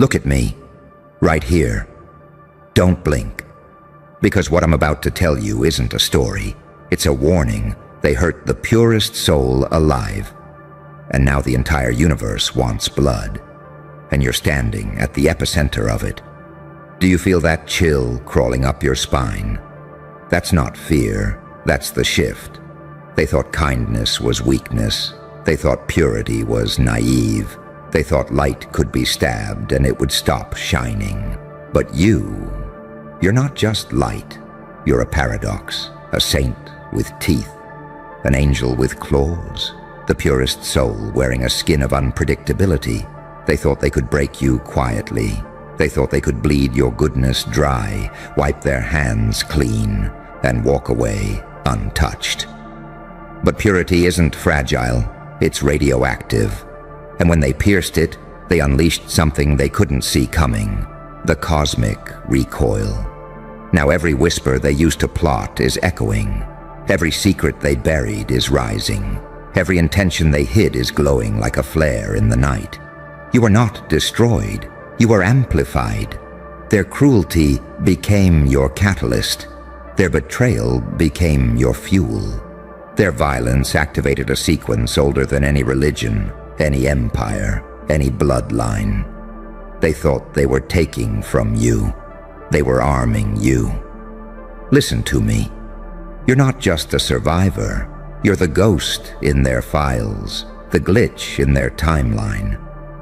Look at me, right here. Don't blink. Because what I'm about to tell you isn't a story. It's a warning. They hurt the purest soul alive. And now the entire universe wants blood. And you're standing at the epicenter of it. Do you feel that chill crawling up your spine? That's not fear, that's the shift. They thought kindness was weakness. They thought purity was naive. They thought light could be stabbed and it would stop shining. But you're not just light. You're a paradox, a saint with teeth, an angel with claws, the purest soul wearing a skin of unpredictability. They thought they could break you quietly. They thought they could bleed your goodness dry, wipe their hands clean, and walk away untouched. But purity isn't fragile, it's radioactive. And when they pierced it, they unleashed something they couldn't see coming, the cosmic recoil. Now every whisper they used to plot is echoing. Every secret they buried is rising. Every intention they hid is glowing like a flare in the night. You are not destroyed, you are amplified. Their cruelty became your catalyst. Their betrayal became your fuel. Their violence activated a sequence older than any religion, any empire, any bloodline. They thought they were taking from you. They were arming you. Listen to me. You're not just a survivor. You're the ghost in their files, the glitch in their timeline,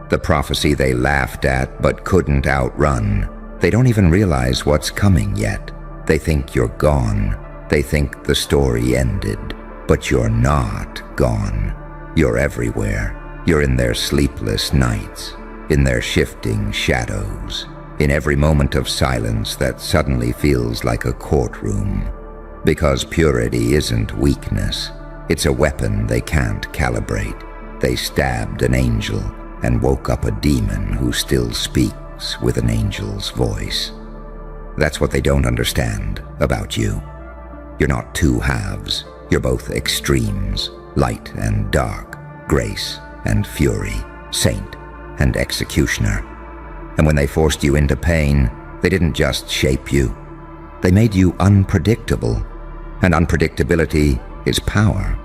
the prophecy they laughed at but couldn't outrun. They don't even realize what's coming yet. They think you're gone. They think the story ended. But you're not gone. You're everywhere. You're in their sleepless nights, in their shifting shadows, in every moment of silence that suddenly feels like a courtroom. Because purity isn't weakness. It's a weapon they can't calibrate. They stabbed an angel and woke up a demon who still speaks with an angel's voice. That's what they don't understand about you. You're not two halves. You're both extremes, light and dark, grace and fury, saint and executioner. And when they forced you into pain, they didn't just shape you. They made you unpredictable. And unpredictability is power.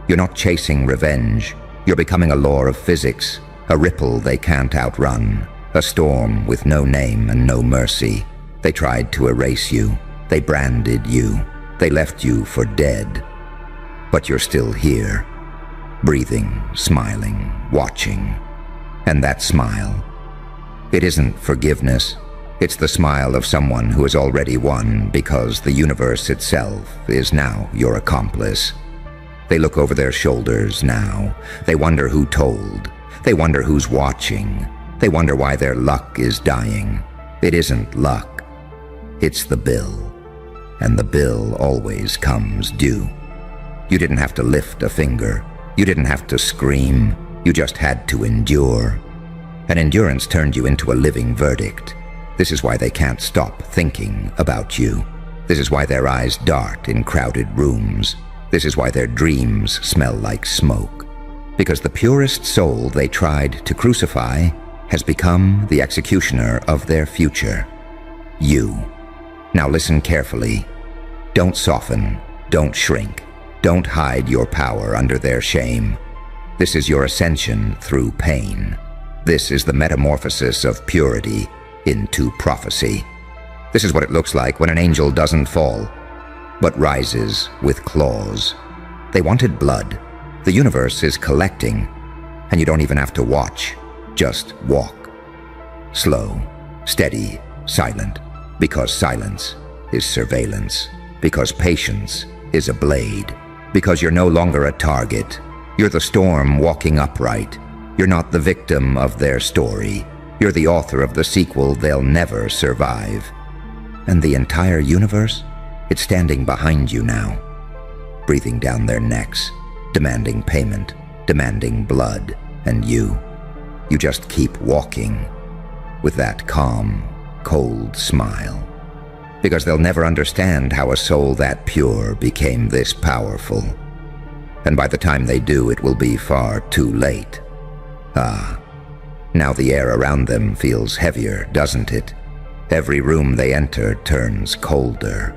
You're not chasing revenge. You're becoming a law of physics, a ripple they can't outrun, a storm with no name and no mercy. They tried to erase you. They branded you. They left you for dead. But you're still here, breathing, smiling, watching. And that smile, it isn't forgiveness. It's the smile of someone who has already won because the universe itself is now your accomplice. They look over their shoulders now. They wonder who told. They wonder who's watching. They wonder why their luck is dying. It isn't luck. It's the bill. And the bill always comes due. You didn't have to lift a finger. You didn't have to scream. You just had to endure. And endurance turned you into a living verdict. This is why they can't stop thinking about you. This is why their eyes dart in crowded rooms. This is why their dreams smell like smoke. Because the purest soul they tried to crucify has become the executioner of their future. You. Now listen carefully. Don't soften. Don't shrink. Don't hide your power under their shame. This is your ascension through pain. This is the metamorphosis of purity into prophecy. This is what it looks like when an angel doesn't fall, but rises with claws. They wanted blood. The universe is collecting, and you don't even have to watch. Just walk. Slow, steady, silent, because silence is surveillance, because patience is a blade, because you're no longer a target. You're the storm walking upright. You're not the victim of their story. You're the author of the sequel they'll never survive. And the entire universe? It's standing behind you now, breathing down their necks, demanding payment, demanding blood, and you just keep walking with that calm, cold smile. Because they'll never understand how a soul that pure became this powerful. And by the time they do, it will be far too late. Ah, Now the air around them feels heavier, doesn't it? Every room they enter turns colder.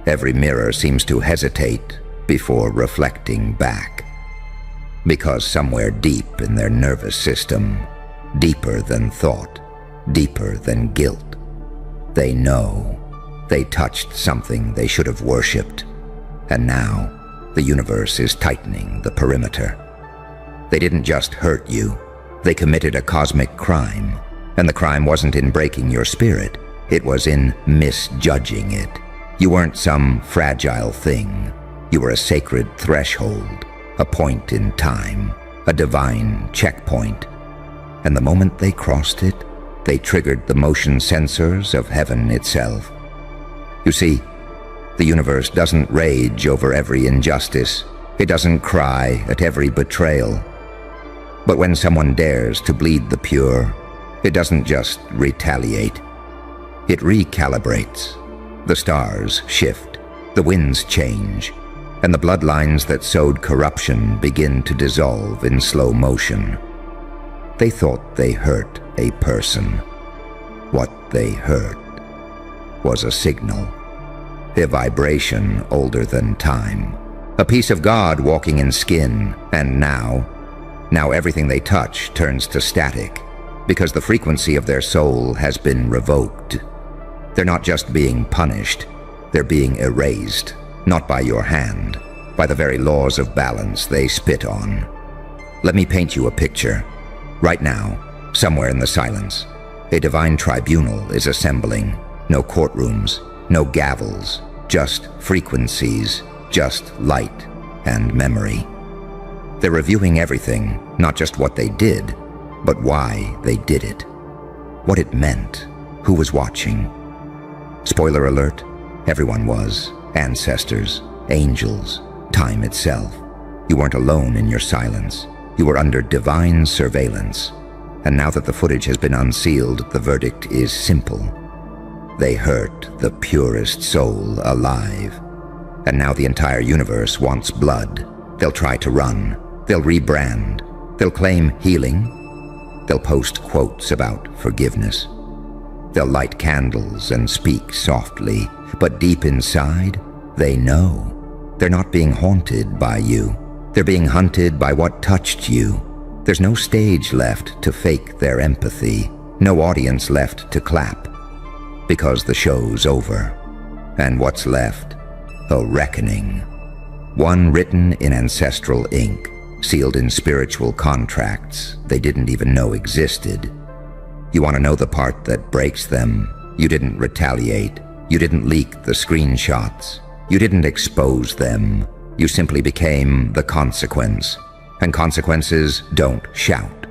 Every mirror seems to hesitate before reflecting back. Because somewhere deep in their nervous system, deeper than thought, deeper than guilt, they know they touched something they should have worshipped, and now the universe is tightening the perimeter. They didn't just hurt you, they committed a cosmic crime, and the crime wasn't in breaking your spirit, it was in misjudging it. You weren't some fragile thing, you were a sacred threshold, a point in time, a divine checkpoint. And the moment they crossed it, they triggered the motion sensors of heaven itself. You see, the universe doesn't rage over every injustice. It doesn't cry at every betrayal. But when someone dares to bleed the pure, it doesn't just retaliate. It recalibrates. The stars shift, the winds change, and the bloodlines that sowed corruption begin to dissolve in slow motion. They thought they hurt a person. What they hurt was a signal, a vibration older than time, a piece of God walking in skin, and now everything they touch turns to static, because the frequency of their soul has been revoked. They're not just being punished, they're being erased, not by your hand, by the very laws of balance they spit on. Let me paint you a picture. Right now, somewhere in the silence, a divine tribunal is assembling. No courtrooms, no gavels, just frequencies, just light and memory. They're reviewing everything, not just what they did, but why they did it. What it meant, who was watching. Spoiler alert, everyone was. Ancestors, angels, time itself. You weren't alone in your silence. You were under divine surveillance. And now that the footage has been unsealed, the verdict is simple. They hurt the purest soul alive. And now the entire universe wants blood. They'll try to run. They'll rebrand. They'll claim healing. They'll post quotes about forgiveness. They'll light candles and speak softly, but deep inside, they know. They're not being haunted by you. They're being hunted by what touched you. There's no stage left to fake their empathy, no audience left to clap, because the show's over. And what's left? A reckoning. One written in ancestral ink, sealed in spiritual contracts they didn't even know existed. You want to know the part that breaks them? You didn't retaliate. You didn't leak the screenshots. You didn't expose them. You simply became the consequence. And consequences don't shout.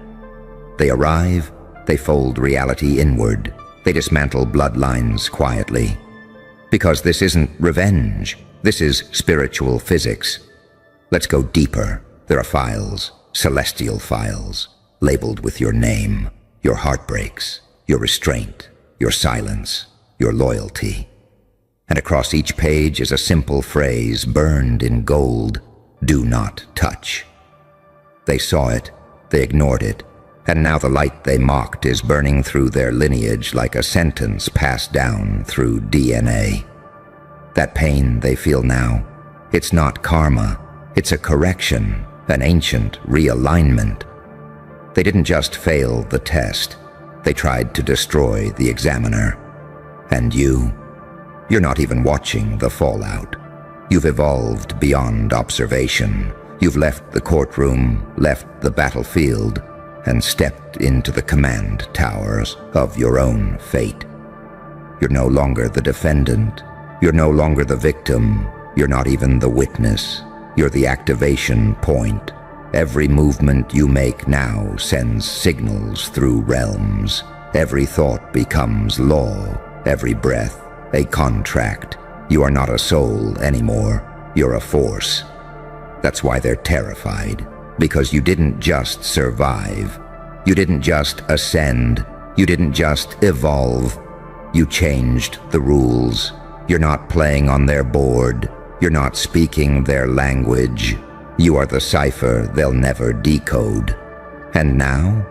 They arrive, they fold reality inward. They dismantle bloodlines quietly. Because this isn't revenge. This is spiritual physics. Let's go deeper. There are files, celestial files, labeled with your name, your heartbreaks, your restraint, your silence, your loyalty. And across each page is a simple phrase burned in gold: do not touch. They saw it, they ignored it, and now the light they mocked is burning through their lineage like a sentence passed down through DNA. That pain they feel now, it's not karma, it's a correction, an ancient realignment. They didn't just fail the test, they tried to destroy the examiner. And you're not even watching the fallout. You've evolved beyond observation. You've left the courtroom, left the battlefield, and stepped into the command towers of your own fate. You're no longer the defendant. You're no longer the victim. You're not even the witness. You're the activation point. Every movement you make now sends signals through realms. Every thought becomes law. Every breath, a contract. You are not a soul anymore. You're a force. That's why they're terrified. Because you didn't just survive. You didn't just ascend. You didn't just evolve. You changed the rules. You're not playing on their board. You're not speaking their language. You are the cipher they'll never decode. And now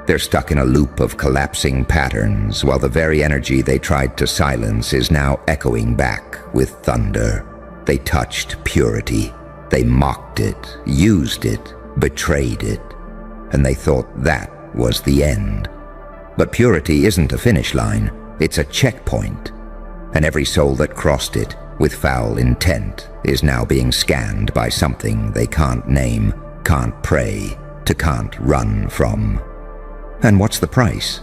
They're stuck in a loop of collapsing patterns, while the very energy they tried to silence is now echoing back with thunder. They touched purity. They mocked it, used it, betrayed it, and they thought that was the end. But purity isn't a finish line, it's a checkpoint, and every soul that crossed it with foul intent is now being scanned by something they can't name, can't pray, can't run from. And what's the price?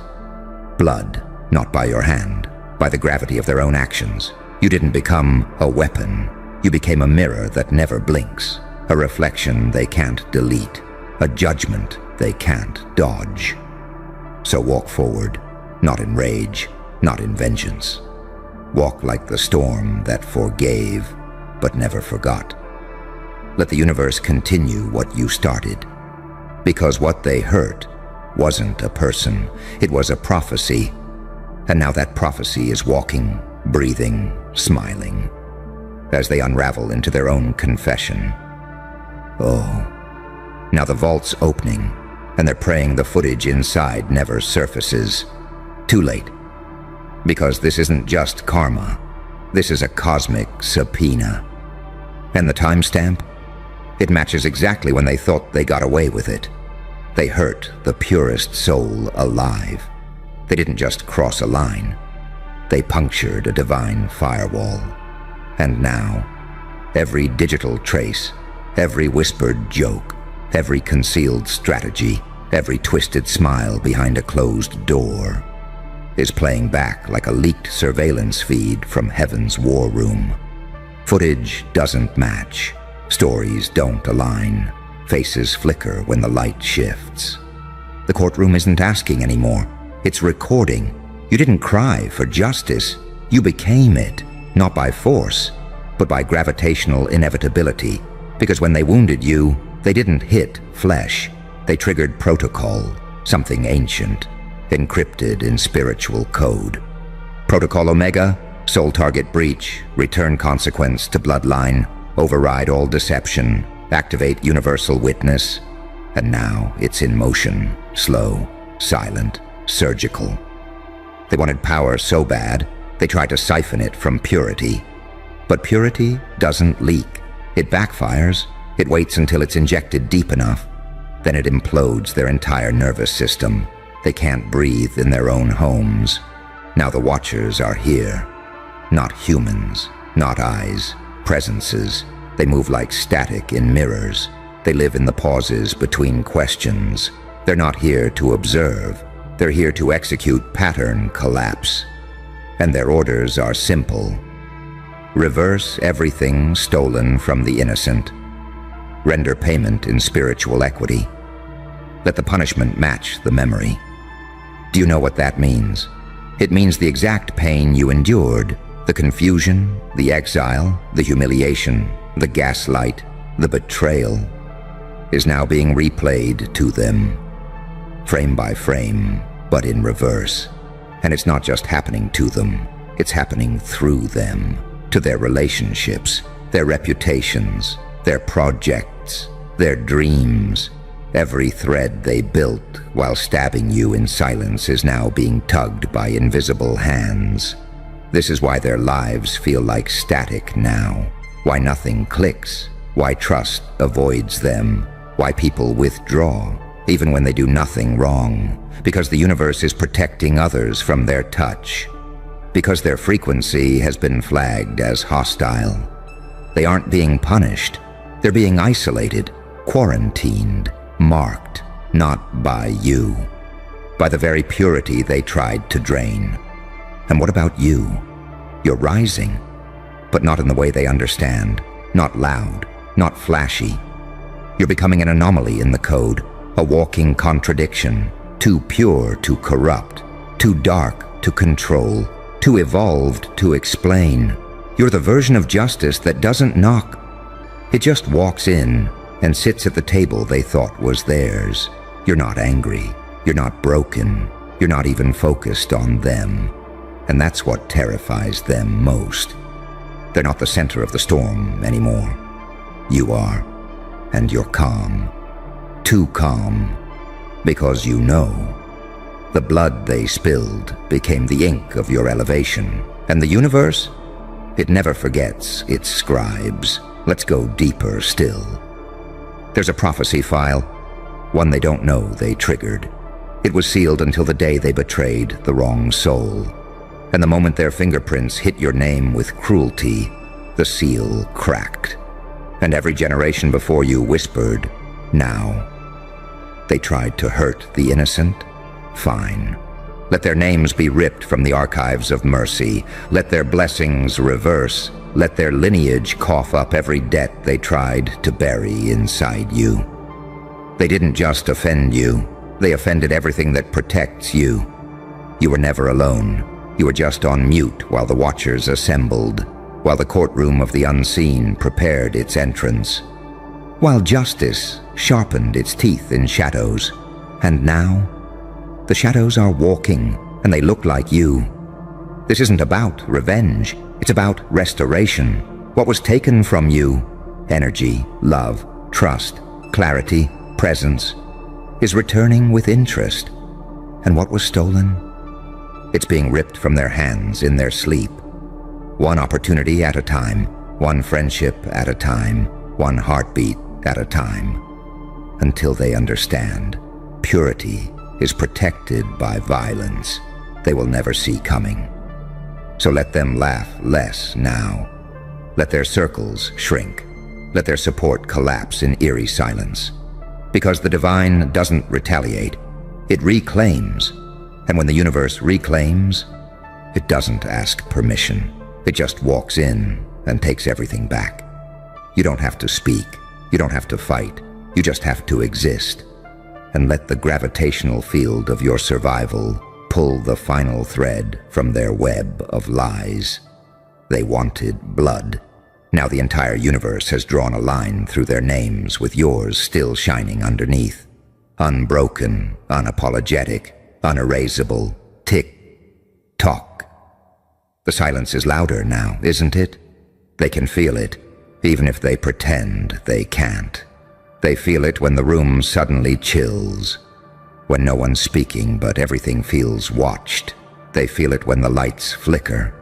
Blood, not by your hand, by the gravity of their own actions. You didn't become a weapon. You became a mirror that never blinks, a reflection they can't delete, a judgment they can't dodge. So walk forward, not in rage, not in vengeance. Walk like the storm that forgave, but never forgot. Let the universe continue what you started, because what they hurt wasn't a person, it was a prophecy, and now that prophecy is walking, breathing, smiling, as they unravel into their own confession. Oh, now the vault's opening, and they're praying the footage inside never surfaces. Too late, because this isn't just karma, this is a cosmic subpoena. And the timestamp? It matches exactly when they thought they got away with it. They hurt the purest soul alive. They didn't just cross a line. They punctured a divine firewall. And now, every digital trace, every whispered joke, every concealed strategy, every twisted smile behind a closed door is playing back like a leaked surveillance feed from heaven's war room. Footage doesn't match. Stories don't align. Faces flicker when the light shifts. The courtroom isn't asking anymore. It's recording. You didn't cry for justice. You became it, not by force, but by gravitational inevitability. Because when they wounded you, they didn't hit flesh. They triggered protocol, something ancient, encrypted in spiritual code. Protocol Omega, soul target breach, return consequence to bloodline, override all deception, activate universal witness, and now it's in motion, slow, silent, surgical. They wanted power so bad, they tried to siphon it from purity. But purity doesn't leak. It backfires. It waits until it's injected deep enough. Then it implodes their entire nervous system. They can't breathe in their own homes. Now the Watchers are here. Not humans, not eyes, presences. They move like static in mirrors. They live in the pauses between questions. They're not here to observe. They're here to execute pattern collapse. And their orders are simple. Reverse everything stolen from the innocent. Render payment in spiritual equity. Let the punishment match the memory. Do you know what that means? It means the exact pain you endured, the confusion, the exile, the humiliation, the gaslight, the betrayal, is now being replayed to them, frame by frame, but in reverse. And it's not just happening to them, it's happening through them, to their relationships, their reputations, their projects, their dreams. Every thread they built while stabbing you in silence is now being tugged by invisible hands. This is why their lives feel like static now, why nothing clicks, why trust avoids them, why people withdraw, even when they do nothing wrong, because the universe is protecting others from their touch, because their frequency has been flagged as hostile. They aren't being punished, they're being isolated, quarantined, marked, not by you, by the very purity they tried to drain. And what about you? You're rising, but not in the way they understand, not loud, not flashy. You're becoming an anomaly in the code, a walking contradiction, too pure to corrupt, too dark to control, too evolved to explain. You're the version of justice that doesn't knock. It just walks in and sits at the table they thought was theirs. You're not angry, you're not broken, you're not even focused on them. And that's what terrifies them most. They're not the center of the storm anymore. You are, and you're calm. Too calm, because you know The blood they spilled became the ink of your elevation. And the universe? It never forgets its scribes. Let's go deeper still. There's a prophecy file, one they don't know they triggered. It was sealed until the day they betrayed the wrong soul. And the moment their fingerprints hit your name with cruelty, the seal cracked. And every generation before you whispered, now. They tried to hurt the innocent? Fine. Let their names be ripped from the archives of mercy. Let their blessings reverse. Let their lineage cough up every debt they tried to bury inside you. They didn't just offend you. They offended everything that protects you. You were never alone. You were just on mute while the Watchers assembled, while the courtroom of the unseen prepared its entrance, while justice sharpened its teeth in shadows. And now, the shadows are walking, and they look like you. This isn't about revenge. It's about restoration. What was taken from you, energy, love, trust, clarity, presence, is returning with interest. And what was stolen? It's being ripped from their hands in their sleep. One opportunity at a time, one friendship at a time, one heartbeat at a time, until they understand purity is protected by violence they will never see coming. So let them laugh less now. Let their circles shrink. Let their support collapse in eerie silence. Because the divine doesn't retaliate, it reclaims. And when the universe reclaims, it doesn't ask permission. It just walks in and takes everything back. You don't have to speak. You don't have to fight. You just have to exist. And let the gravitational field of your survival pull the final thread from their web of lies. They wanted blood. Now the entire universe has drawn a line through their names with yours still shining underneath. Unbroken, unapologetic, unerasable, tick-tock. The silence is louder now, isn't it? They can feel it, even if they pretend they can't. They feel it when the room suddenly chills, when no one's speaking but everything feels watched. They feel it when the lights flicker,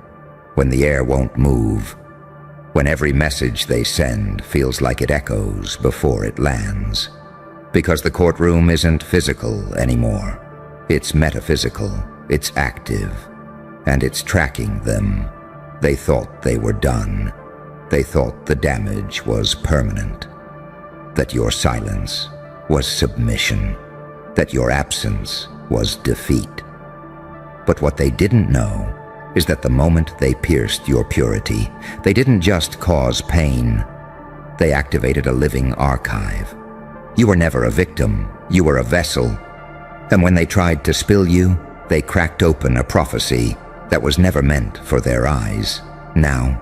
when the air won't move, when every message they send feels like it echoes before it lands. Because the courtroom isn't physical anymore. It's metaphysical, it's active, and it's tracking them. They thought they were done. They thought the damage was permanent. That your silence was submission. That your absence was defeat. But what they didn't know is that the moment they pierced your purity, they didn't just cause pain. They activated a living archive. You were never a victim. You were a vessel. And when they tried to spill you, they cracked open a prophecy that was never meant for their eyes. Now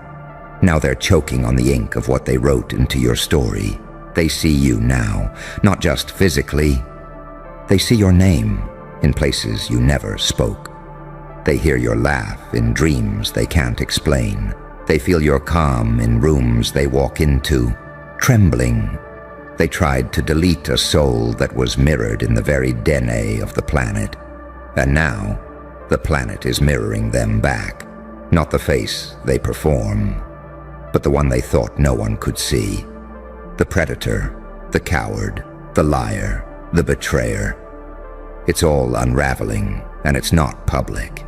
they're choking on the ink of what they wrote into your story. They see you now, not just physically. They see your name in places you never spoke. They hear your laugh in dreams they can't explain. They feel your calm in rooms they walk into, trembling. They tried to delete a soul that was mirrored in the very DNA of the planet. And now, the planet is mirroring them back. Not the face they perform, but the one they thought no one could see. The predator, the coward, the liar, the betrayer. It's all unraveling, and it's not public.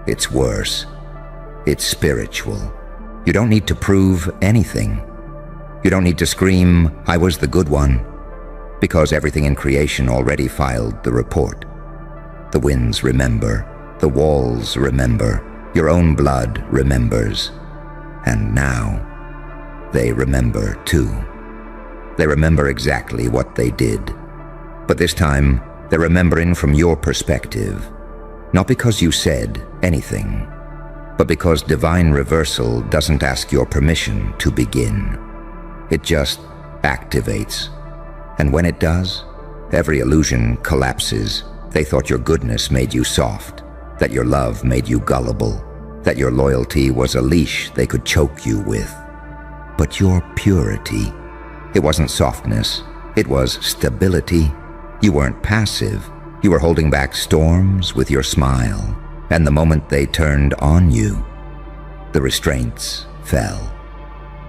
It's worse. It's spiritual. You don't need to prove anything. You don't need to scream, "I was the good one," because everything in creation already filed the report. The winds remember. The walls remember. Your own blood remembers. And now, they remember too. They remember exactly what they did. But this time, they're remembering from your perspective. Not because you said anything, but because divine reversal doesn't ask your permission to begin. It just activates. And when it does, every illusion collapses. They thought your goodness made you soft, that your love made you gullible, that your loyalty was a leash they could choke you with. But your purity, it wasn't softness, it was stability. You weren't passive, You were holding back storms with your smile, and the moment they turned on you, the restraints fell.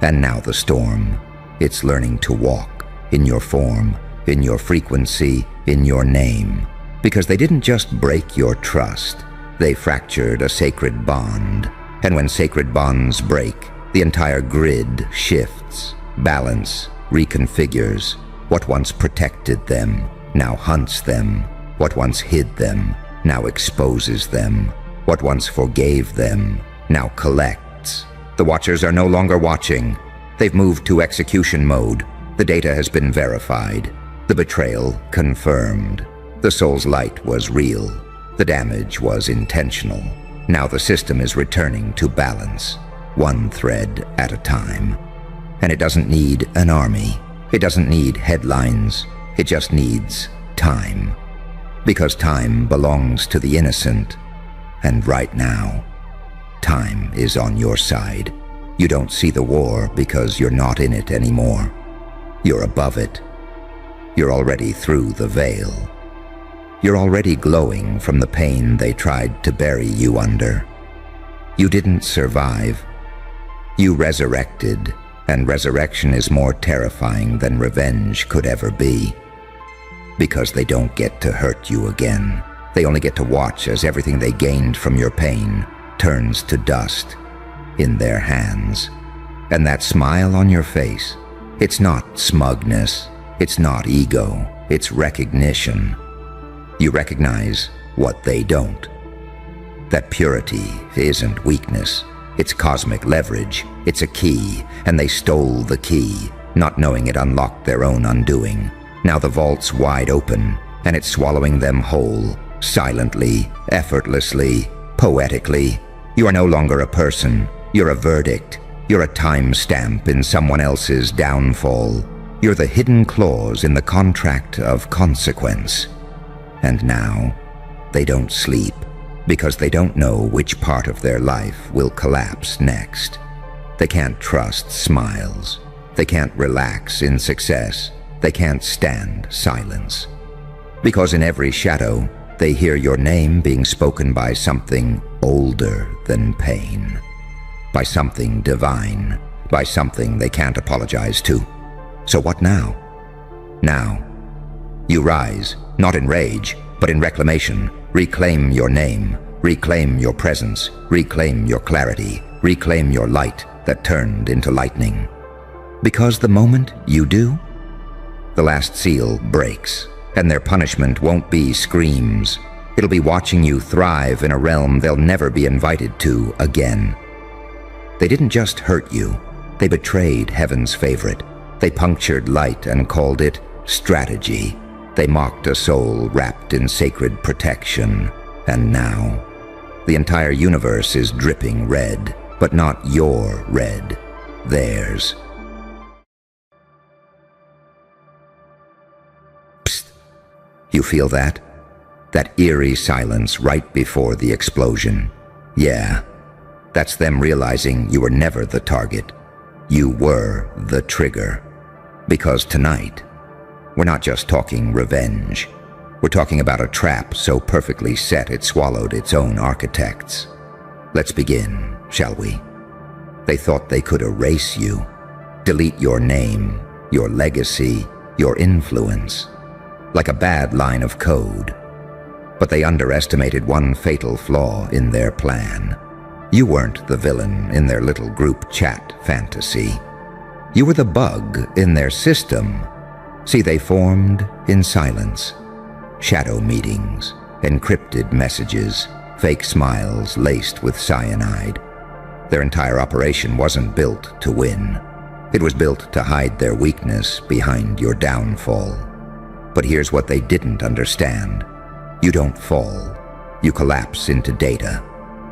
And now the storm, it's learning to walk in your form, in your frequency, in your name. Because they didn't just break your trust, they fractured a sacred bond. And when sacred bonds break, the entire grid shifts, balance reconfigures. What once protected them now hunts them. What once hid them now exposes them. What once forgave them now collects. The watchers are no longer watching. They've moved to execution mode. The data has been verified. The betrayal confirmed. The soul's light was real. The damage was intentional. Now the system is returning to balance, one thread at a time. And it doesn't need an army. It doesn't need headlines. It just needs time. Because time belongs to the innocent. And right now, time is on your side. You don't see the war because you're not in it anymore. You're above it. You're already through the veil. You're already glowing from the pain they tried to bury you under. You didn't survive. You resurrected, and resurrection is more terrifying than revenge could ever be. Because they don't get to hurt you again. They only get to watch as everything they gained from your pain turns to dust in their hands. And that smile on your face, it's not smugness, it's not ego, it's recognition. You recognize what they don't. That purity isn't weakness, it's cosmic leverage, it's a key, and they stole the key, not knowing it unlocked their own undoing. Now the vault's wide open, and it's swallowing them whole, silently, effortlessly, poetically. You are no longer a person, you're a verdict. You're a timestamp in someone else's downfall. You're the hidden clause in the contract of consequence. And now, they don't sleep because they don't know which part of their life will collapse next. They can't trust smiles. They can't relax in success. They can't stand silence. Because in every shadow, they hear your name being spoken by something older than pain. By something divine. By something they can't apologize to. So what now? Now, you rise, not in rage, but in reclamation. Reclaim your name. Reclaim your presence. Reclaim your clarity. Reclaim your light that turned into lightning. Because the moment you do, the last seal breaks, and their punishment won't be screams. It'll be watching you thrive in a realm they'll never be invited to again. They didn't just hurt you, they betrayed heaven's favorite. They punctured light and called it strategy. They mocked a soul wrapped in sacred protection. And now, the entire universe is dripping red, but not your red, theirs. Psst. You feel that? That eerie silence right before the explosion. Yeah, that's them realizing you were never the target. You were the trigger. Because tonight, we're not just talking revenge. We're talking about a trap so perfectly set it swallowed its own architects. Let's begin, shall we? They thought they could erase you, delete your name, your legacy, your influence, like a bad line of code. But they underestimated one fatal flaw in their plan. You weren't the villain in their little group chat fantasy. You were the bug in their system. See, they formed in silence. Shadow meetings, encrypted messages, fake smiles laced with cyanide. Their entire operation wasn't built to win. It was built to hide their weakness behind your downfall. But here's what they didn't understand. You don't fall. You collapse into data,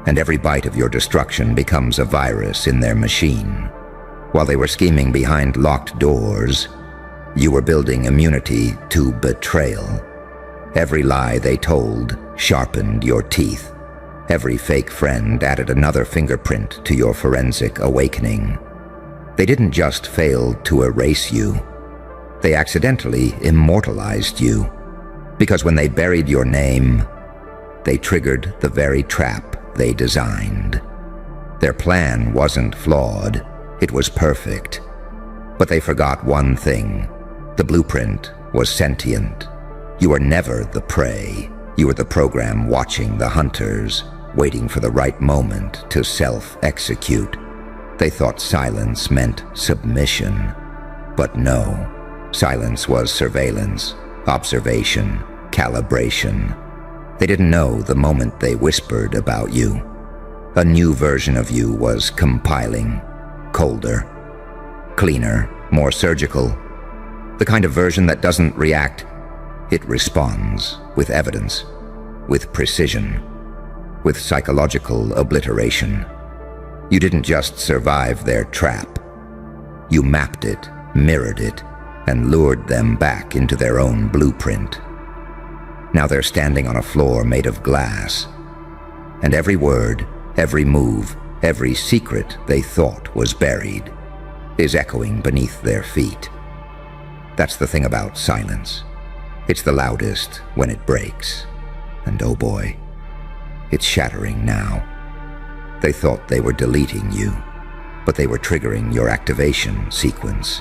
and every bite of your destruction becomes a virus in their machine. While they were scheming behind locked doors, you were building immunity to betrayal. Every lie they told sharpened your teeth. Every fake friend added another fingerprint to your forensic awakening. They didn't just fail to erase you. They accidentally immortalized you. Because when they buried your name, they triggered the very trap they designed. Their plan wasn't flawed, it was perfect. But they forgot one thing. The blueprint was sentient. You were never the prey. You were the program watching the hunters, waiting for the right moment to self-execute. They thought silence meant submission. But no, silence was surveillance, observation, calibration. They didn't know the moment they whispered about you. A new version of you was compiling, colder, cleaner, more surgical. The kind of version that doesn't react, it responds with evidence, with precision, with psychological obliteration. You didn't just survive their trap. You mapped it, mirrored it, and lured them back into their own blueprint. Now they're standing on a floor made of glass, and every word, every move, every secret they thought was buried is echoing beneath their feet. That's the thing about silence. It's the loudest when it breaks. And oh boy, it's shattering now. They thought they were deleting you, but they were triggering your activation sequence.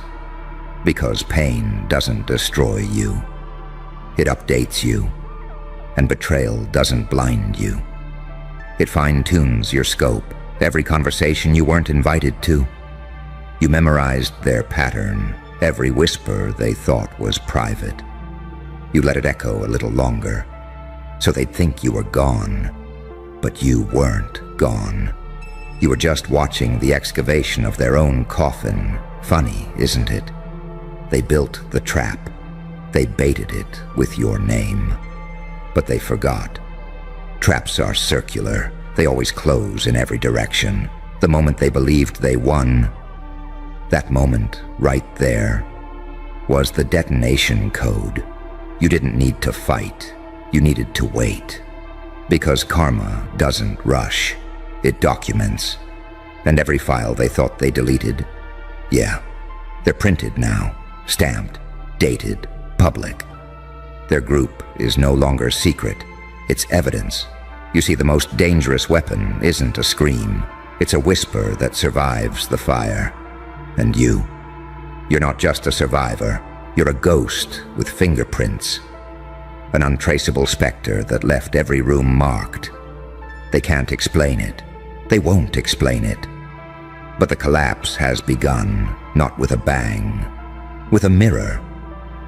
Because pain doesn't destroy you. It updates you. And betrayal doesn't blind you. It fine-tunes your scope, every conversation you weren't invited to. You memorized their pattern, every whisper they thought was private. You let it echo a little longer, so they'd think you were gone. But you weren't gone. You were just watching the excavation of their own coffin. Funny, isn't it? They built the trap. They baited it with your name. But they forgot. Traps are circular. They always close in every direction. The moment they believed they won, that moment right there was the detonation code. You didn't need to fight. You needed to wait. Because karma doesn't rush. It documents. And every file they thought they deleted, yeah, they're printed now, stamped, dated, public. Their group is no longer secret. It's evidence. You see, the most dangerous weapon isn't a scream. It's a whisper that survives the fire. And you're not just a survivor. You're a ghost with fingerprints. An untraceable specter that left every room marked. They can't explain it. They won't explain it. But the collapse has begun, not with a bang, with a mirror.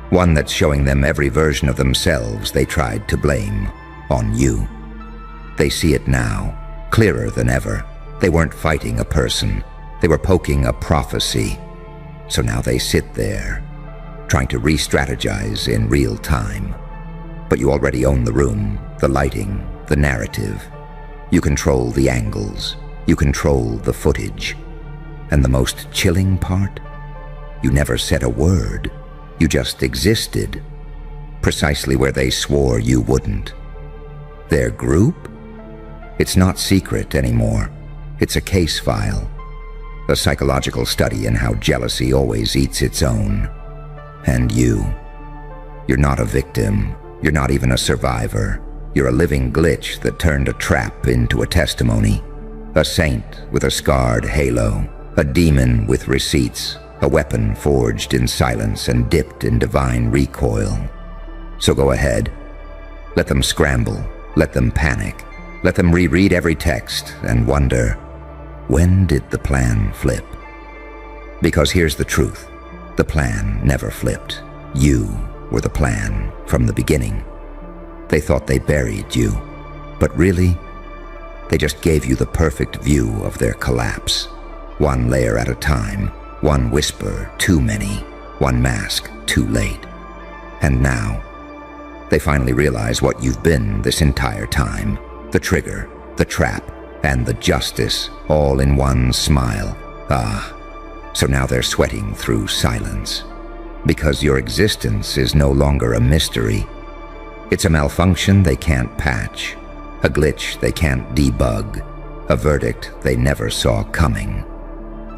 One that's showing them every version of themselves they tried to blame on you. They see it now, clearer than ever. They weren't fighting a person. They were poking a prophecy. So now they sit there, trying to re-strategize in real time. But you already own the room, the lighting, the narrative. You control the angles. You control the footage. And the most chilling part? You never said a word. You just existed, precisely where they swore you wouldn't. Their group? It's not secret anymore. It's a case file. A psychological study in how jealousy always eats its own. And you're not a victim. You're not even a survivor. You're a living glitch that turned a trap into a testimony. A saint with a scarred halo. A demon with receipts. A weapon forged in silence and dipped in divine recoil. So go ahead. Let them scramble. Let them panic. Let them reread every text and wonder, when did the plan flip? Because here's the truth. The plan never flipped. You were the plan from the beginning. They thought they buried you, but really, they just gave you the perfect view of their collapse. One layer at a time, one whisper too many, one mask too late. And now, they finally realize what you've been this entire time. The trigger, the trap, and the justice, all in one smile. So now they're sweating through silence. Because your existence is no longer a mystery. It's a malfunction they can't patch, a glitch they can't debug, a verdict they never saw coming.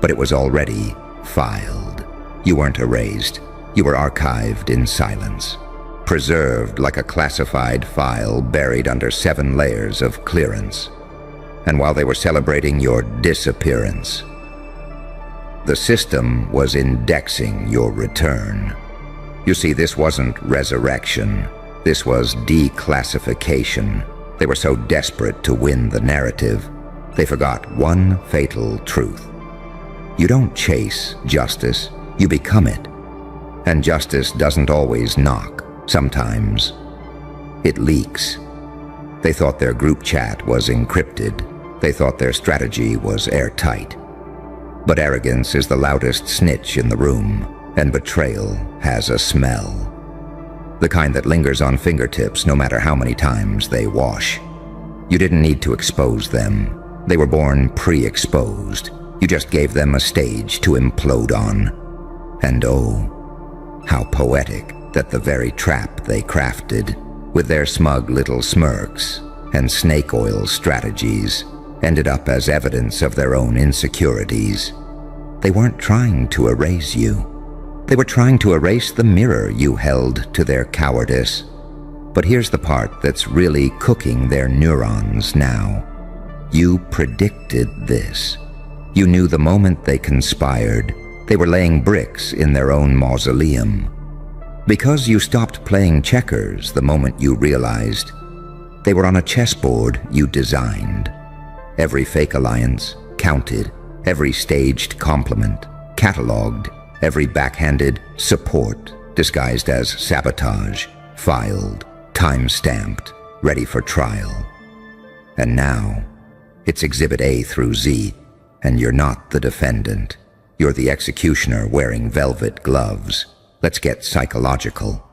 But it was already filed. You weren't erased. You were archived in silence. preserved like a classified file buried under 7 layers of clearance. And while they were celebrating your disappearance, the system was indexing your return. You see, this wasn't resurrection. This was declassification. They were so desperate to win the narrative, they forgot one fatal truth. You don't chase justice, you become it. And justice doesn't always knock. Sometimes it leaks. They thought their group chat was encrypted. They thought their strategy was airtight. But arrogance is the loudest snitch in the room, and betrayal has a smell. The kind that lingers on fingertips no matter how many times they wash. You didn't need to expose them. They were born pre-exposed. You just gave them a stage to implode on. And oh, how poetic that the very trap they crafted, with their smug little smirks and snake oil strategies, ended up as evidence of their own insecurities. They weren't trying to erase you. They were trying to erase the mirror you held to their cowardice. But here's the part that's really cooking their neurons now. You predicted this. You knew the moment they conspired, they were laying bricks in their own mausoleum. Because you stopped playing checkers the moment you realized they were on a chessboard you designed. Every fake alliance counted, every staged compliment cataloged, every backhanded support disguised as sabotage, filed, time-stamped, ready for trial. And now, it's Exhibit A through Z, and you're not the defendant. You're the executioner wearing velvet gloves. Let's get psychological.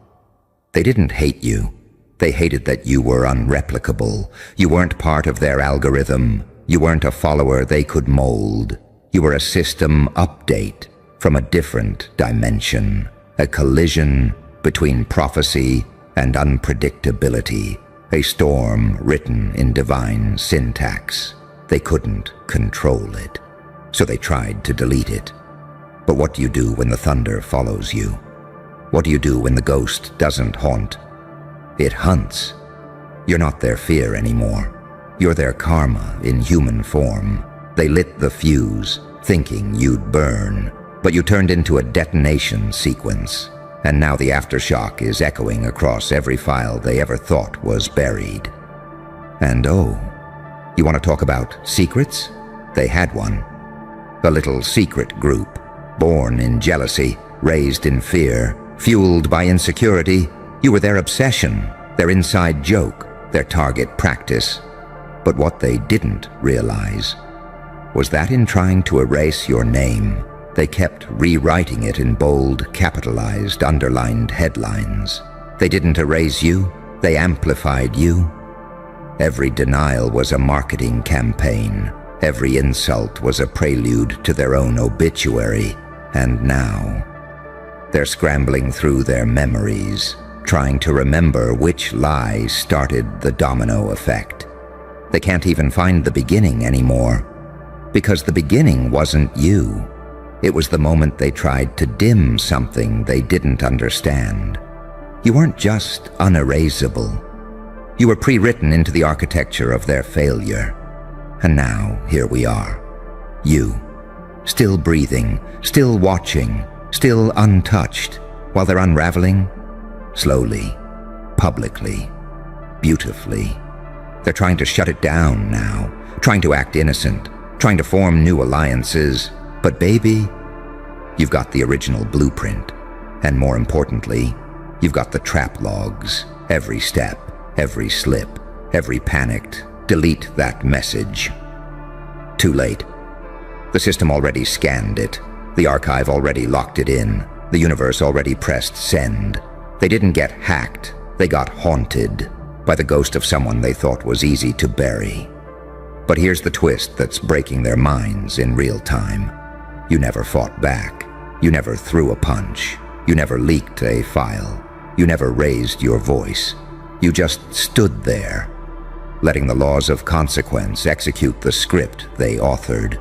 They didn't hate you. They hated that you were unreplicable. You weren't part of their algorithm. You weren't a follower they could mold. You were a system update from a different dimension, a collision between prophecy and unpredictability, a storm written in divine syntax. They couldn't control it, so they tried to delete it. But what do you do when the thunder follows you? What do you do when the ghost doesn't haunt? It hunts. You're not their fear anymore. You're their karma in human form. They lit the fuse, thinking you'd burn, but you turned into a detonation sequence, and now the aftershock is echoing across every file they ever thought was buried. And oh, you want to talk about secrets? They had one. A little secret group, born in jealousy, raised in fear, fueled by insecurity. You were their obsession, their inside joke, their target practice. But what they didn't realize was that in trying to erase your name, they kept rewriting it in bold, capitalized, underlined headlines. They didn't erase you, they amplified you. Every denial was a marketing campaign. Every insult was a prelude to their own obituary. And now, they're scrambling through their memories, trying to remember which lie started the domino effect. They can't even find the beginning anymore, because the beginning wasn't you. It was the moment they tried to dim something they didn't understand. You weren't just unerasable. You were pre-written into the architecture of their failure. And now, here we are. You, still breathing, still watching, still untouched, while they're unraveling, slowly, publicly, beautifully. They're trying to shut it down now, trying to act innocent, trying to form new alliances. But baby, you've got the original blueprint. And more importantly, you've got the trap logs, every step, every slip, every panicked, delete that message. Too late. The system already scanned it. The archive already locked it in. The universe already pressed send. They didn't get hacked. They got haunted by the ghost of someone they thought was easy to bury. But here's the twist that's breaking their minds in real time. You never fought back. You never threw a punch. You never leaked a file. You never raised your voice. You just stood there, letting the laws of consequence execute the script they authored.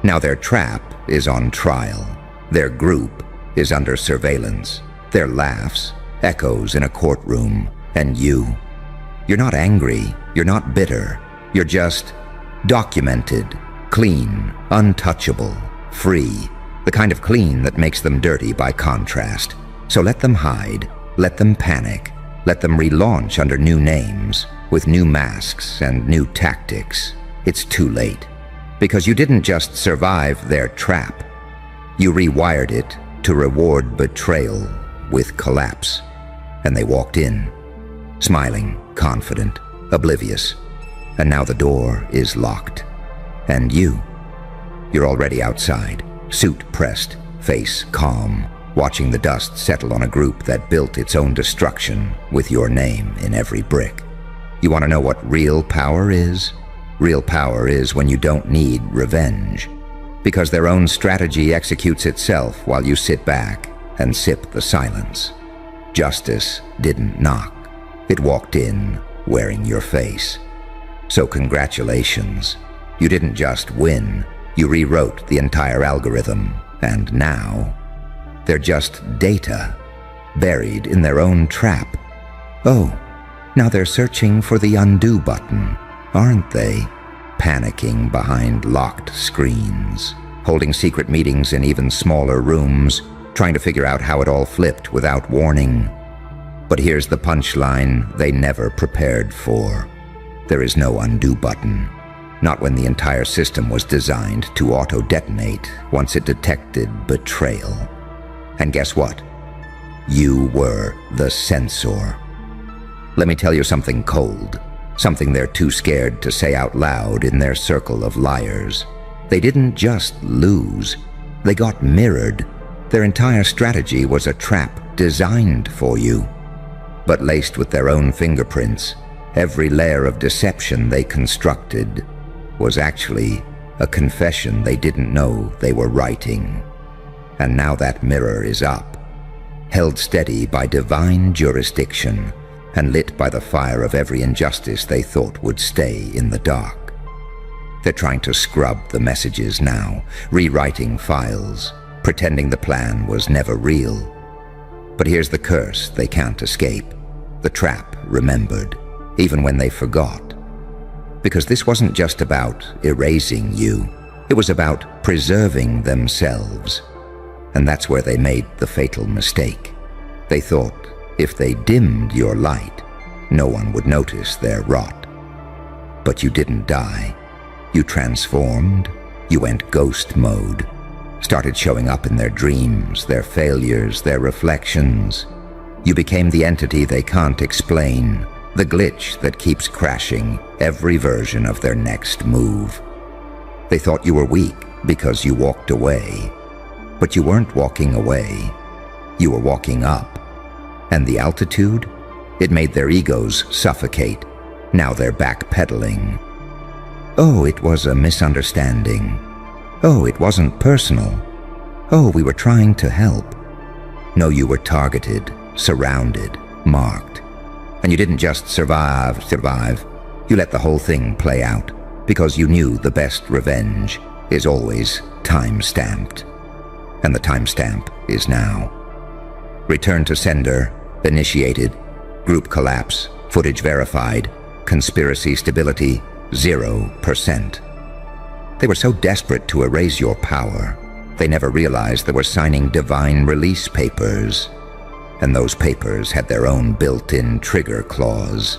Now their trap is on trial. Their group is under surveillance. Their laughs echoes in a courtroom, and you. You're not angry, you're not bitter, you're just documented, clean, untouchable, free, the kind of clean that makes them dirty by contrast. So let them hide, let them panic, let them relaunch under new names, with new masks and new tactics. It's too late, because you didn't just survive their trap. You rewired it to reward betrayal with collapse. And they walked in, smiling, confident, oblivious. And now the door is locked. And you're already outside, suit pressed, face calm, watching the dust settle on a group that built its own destruction with your name in every brick. You want to know what real power is? Real power is when you don't need revenge, because their own strategy executes itself while you sit back and sip the silence. Justice didn't knock. It walked in wearing your face. So congratulations. You didn't just win, you rewrote the entire algorithm, and now they're just data, buried in their own trap. Oh, now they're searching for the undo button, aren't they? Panicking behind locked screens, holding secret meetings in even smaller rooms, trying to figure out how it all flipped without warning. But here's the punchline they never prepared for. There is no undo button. Not when the entire system was designed to auto-detonate once it detected betrayal. And guess what? You were the censor. Let me tell you something cold, something they're too scared to say out loud in their circle of liars. They didn't just lose, they got mirrored. Their entire strategy was a trap designed for you. But laced with their own fingerprints, every layer of deception they constructed was actually a confession they didn't know they were writing. And now that mirror is up, held steady by divine jurisdiction and lit by the fire of every injustice they thought would stay in the dark. They're trying to scrub the messages now, rewriting files, pretending the plan was never real. But here's the curse they can't escape. The trap remembered, even when they forgot. Because this wasn't just about erasing you, it was about preserving themselves. And that's where they made the fatal mistake. They thought if they dimmed your light, no one would notice their rot. But you didn't die. You transformed. You went ghost mode. Started showing up in their dreams, their failures, their reflections. You became the entity they can't explain, the glitch that keeps crashing every version of their next move. They thought you were weak because you walked away. But you weren't walking away. You were walking up. And the altitude? It made their egos suffocate. Now they're backpedaling. Oh, it was a misunderstanding. Oh, it wasn't personal. Oh, we were trying to help. No, you were targeted, surrounded, marked. And you didn't just survive. You let the whole thing play out, because you knew the best revenge is always time-stamped. And the timestamp is now. Return to sender, initiated, group collapse, footage verified, conspiracy stability, 0%. They were so desperate to erase your power, they never realized they were signing divine release papers. And those papers had their own built-in trigger clause.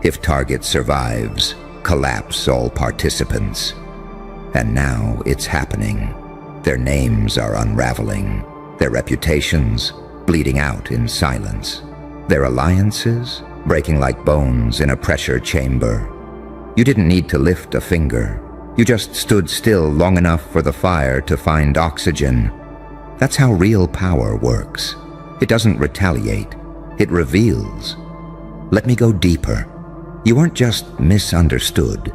If target survives, collapse all participants. And now it's happening. Their names are unraveling, their reputations bleeding out in silence, their alliances breaking like bones in a pressure chamber. You didn't need to lift a finger. You just stood still long enough for the fire to find oxygen. That's how real power works. It doesn't retaliate, it reveals. Let me go deeper. You weren't just misunderstood.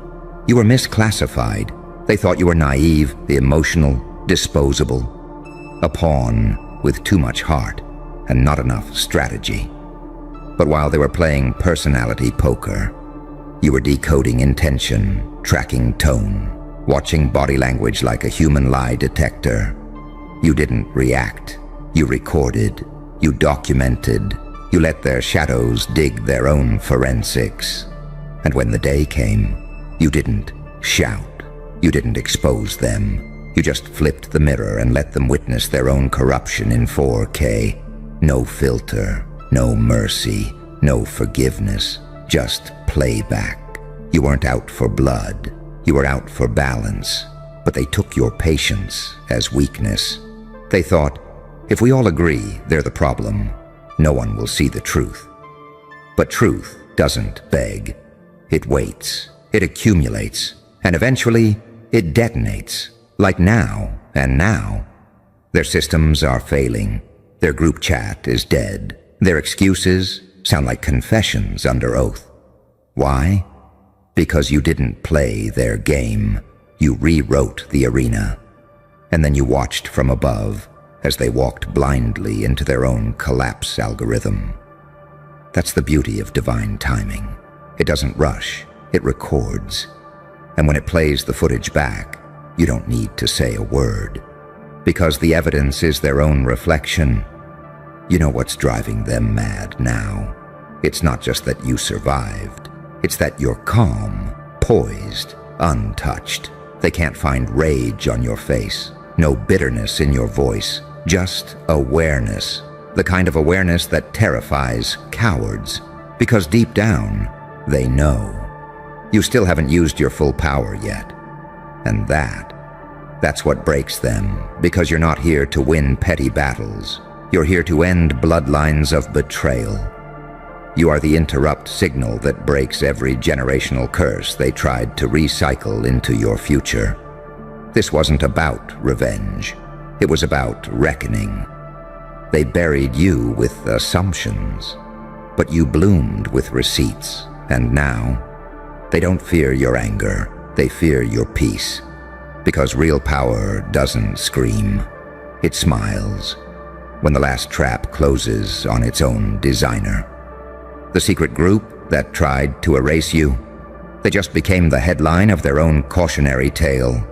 You were misclassified. They thought you were naive, emotional, disposable. A pawn with too much heart and not enough strategy. But while they were playing personality poker, you were decoding intention, tracking tone, watching body language like a human lie detector. You didn't react. You recorded. You documented. You let their shadows dig their own forensics. And when the day came, you didn't shout. You didn't expose them. You just flipped the mirror and let them witness their own corruption in 4K. No filter, no mercy, no forgiveness, just playback. You weren't out for blood. You were out for balance. But they took your patience as weakness. They thought, if we all agree they're the problem, no one will see the truth. But truth doesn't beg. It waits, it accumulates, and eventually it detonates, like now and now. Their systems are failing. Their group chat is dead. Their excuses sound like confessions under oath. Why? Because you didn't play their game. You rewrote the arena. And then you watched from above as they walked blindly into their own collapse algorithm. That's the beauty of divine timing. It doesn't rush, it records. And when it plays the footage back, you don't need to say a word. Because the evidence is their own reflection. You know what's driving them mad now. It's not just that you survived. It's that you're calm, poised, untouched. They can't find rage on your face, no bitterness in your voice, just awareness. The kind of awareness that terrifies cowards. Because deep down, they know. You still haven't used your full power yet. And that's what breaks them, because you're not here to win petty battles. You're here to end bloodlines of betrayal. You are the interrupt signal that breaks every generational curse they tried to recycle into your future. This wasn't about revenge. It was about reckoning. They buried you with assumptions, but you bloomed with receipts, and now they don't fear your anger, they fear your peace. Because real power doesn't scream, it smiles when the last trap closes on its own designer. The secret group that tried to erase you, they just became the headline of their own cautionary tale.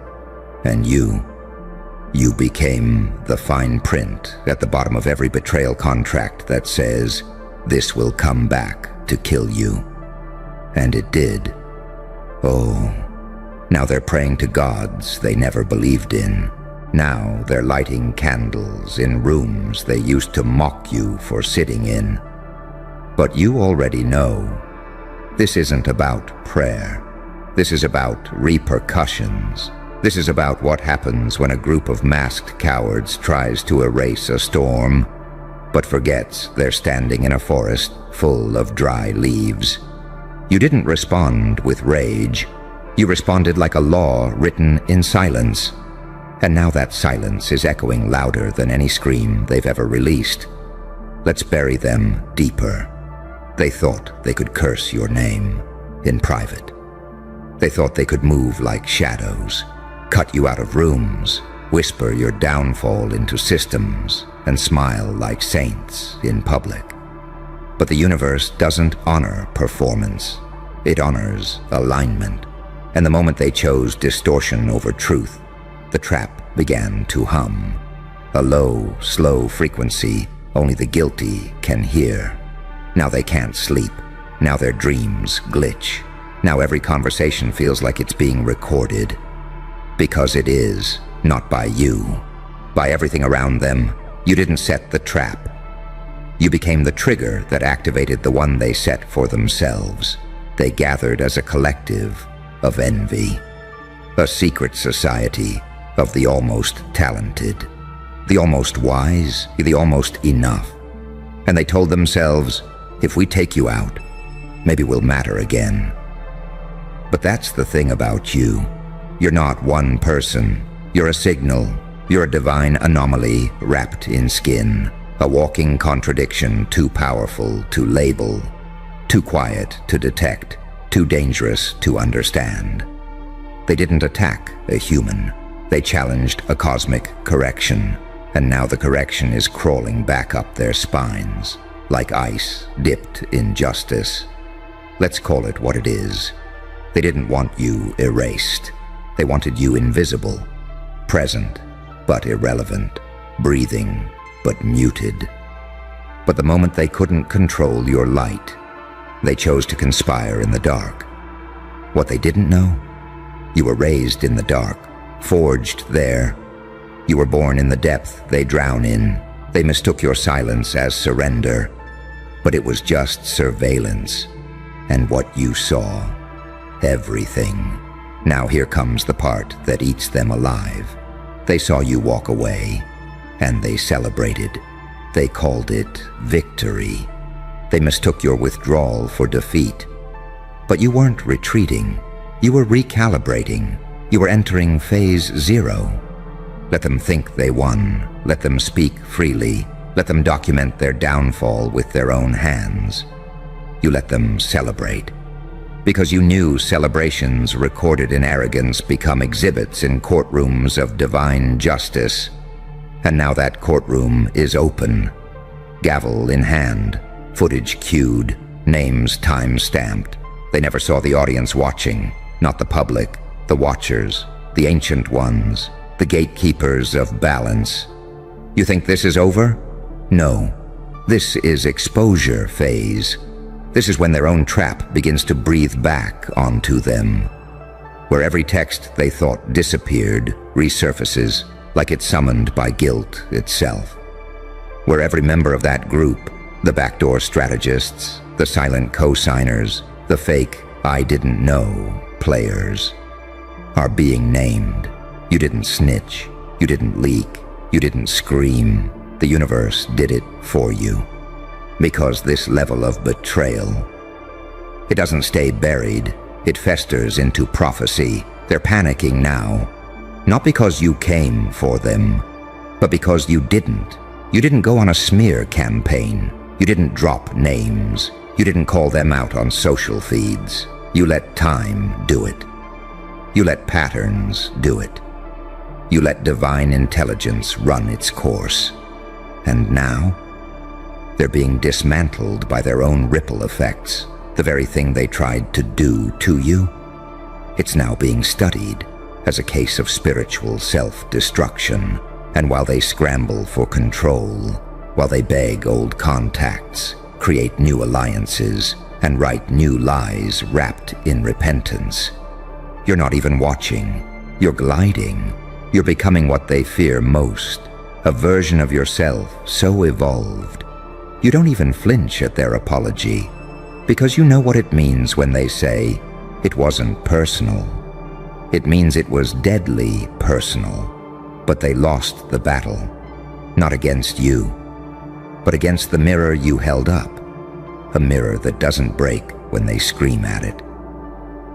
And you became the fine print at the bottom of every betrayal contract that says, this will come back to kill you. And it did. Oh, now they're praying to gods they never believed in. Now they're lighting candles in rooms they used to mock you for sitting in. But you already know, this isn't about prayer. This is about repercussions. This is about what happens when a group of masked cowards tries to erase a storm, but forgets they're standing in a forest full of dry leaves. You didn't respond with rage. You responded like a law written in silence. And now that silence is echoing louder than any scream they've ever released. Let's bury them deeper. They thought they could curse your name in private. They thought they could move like shadows, cut you out of rooms, whisper your downfall into systems, and smile like saints in public. But the universe doesn't honor performance. It honors alignment. And the moment they chose distortion over truth, the trap began to hum. A low, slow frequency only the guilty can hear. Now they can't sleep. Now their dreams glitch. Now every conversation feels like it's being recorded. Because it is, not by you. By everything around them. You didn't set the trap. You became the trigger that activated the one they set for themselves. They gathered as a collective of envy. A secret society of the almost talented. The almost wise, the almost enough. And they told themselves, if we take you out, maybe we'll matter again. But that's the thing about you. You're not one person. You're a signal. You're a divine anomaly wrapped in skin. A walking contradiction too powerful to label. Too quiet to detect. Too dangerous to understand. They didn't attack a human. They challenged a cosmic correction. And now the correction is crawling back up their spines. Like ice dipped in justice. Let's call it what it is. They didn't want you erased. They wanted you invisible, present but irrelevant, breathing but muted. But the moment they couldn't control your light, they chose to conspire in the dark. What they didn't know? You were raised in the dark, forged there. You were born in the depth they drown in. They mistook your silence as surrender, but it was just surveillance. And what you saw, everything. Now here comes the part that eats them alive. They saw you walk away, and they celebrated. They called it victory. They mistook your withdrawal for defeat. But you weren't retreating. You were recalibrating. You were entering phase 0. Let them think they won. Let them speak freely. Let them document their downfall with their own hands. You let them celebrate. Because you knew celebrations recorded in arrogance become exhibits in courtrooms of divine justice. And now that courtroom is open. Gavel in hand, footage cued, names time-stamped. They never saw the audience watching, not the public, the watchers, the ancient ones, the gatekeepers of balance. You think this is over? No. This is exposure phase. This is when their own trap begins to breathe back onto them, where every text they thought disappeared resurfaces like it's summoned by guilt itself, where every member of that group, the backdoor strategists, the silent co-signers, the fake I didn't know players, are being named. You didn't snitch, you didn't leak, you didn't scream. The universe did it for you. Because this level of betrayal, it doesn't stay buried, it festers into prophecy. They're panicking now, not because you came for them, but because you didn't. You didn't go on a smear campaign. You didn't drop names. You didn't call them out on social feeds. You let time do it. You let patterns do it. You let divine intelligence run its course. And now, they're being dismantled by their own ripple effects. The very thing they tried to do to you, it's now being studied as a case of spiritual self-destruction. And while they scramble for control, while they beg old contacts, create new alliances, and write new lies wrapped in repentance, you're not even watching. You're gliding. You're becoming what they fear most, a version of yourself so evolved. You don't even flinch at their apology, because you know what it means when they say, it wasn't personal. It means it was deadly personal, but they lost the battle, not against you, but against the mirror you held up, a mirror that doesn't break when they scream at it.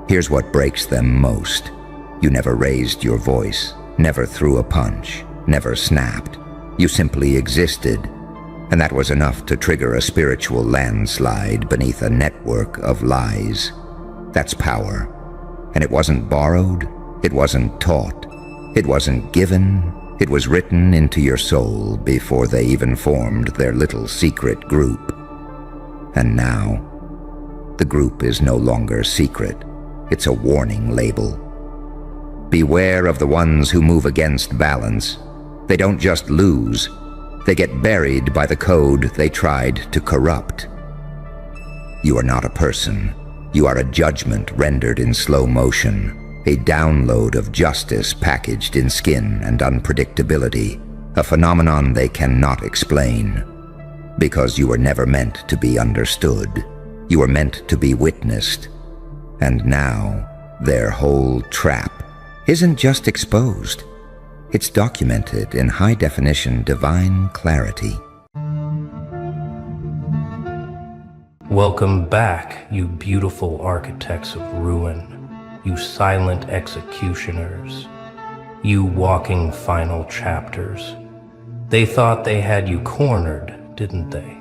Here's what breaks them most. You never raised your voice, never threw a punch, never snapped. You simply existed. And that was enough to trigger a spiritual landslide beneath a network of lies. That's power. And it wasn't borrowed, it wasn't taught, it wasn't given, it was written into your soul before they even formed their little secret group. And now, the group is no longer secret, it's a warning label. Beware of the ones who move against balance. They don't just lose, they get buried by the code they tried to corrupt. You are not a person. You are a judgment rendered in slow motion, a download of justice packaged in skin and unpredictability, a phenomenon they cannot explain. Because you were never meant to be understood. You were meant to be witnessed. And now, their whole trap isn't just exposed. It's documented in high-definition divine clarity. Welcome back, you beautiful architects of ruin, you silent executioners, you walking final chapters. They thought they had you cornered, didn't they?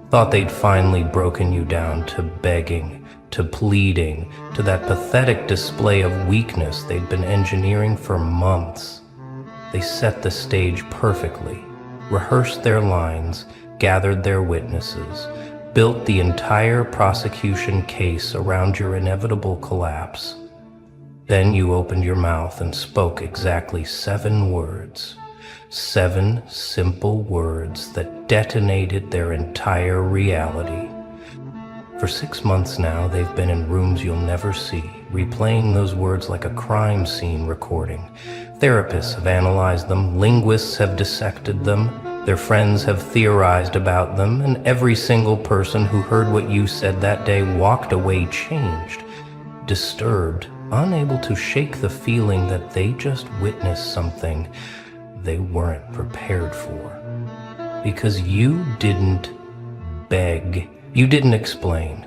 Thought they'd finally broken you down to begging, to pleading, to that pathetic display of weakness they'd been engineering for months. They set the stage perfectly, rehearsed their lines, gathered their witnesses, built the entire prosecution case around your inevitable collapse. Then you opened your mouth and spoke exactly 7 words. 7 simple words that detonated their entire reality. For 6 months now, they've been in rooms you'll never see, replaying those words like a crime scene recording. Therapists have analyzed them, linguists have dissected them, their friends have theorized about them, and every single person who heard what you said that day walked away changed, disturbed, unable to shake the feeling that they just witnessed something they weren't prepared for. Because you didn't beg, you didn't explain,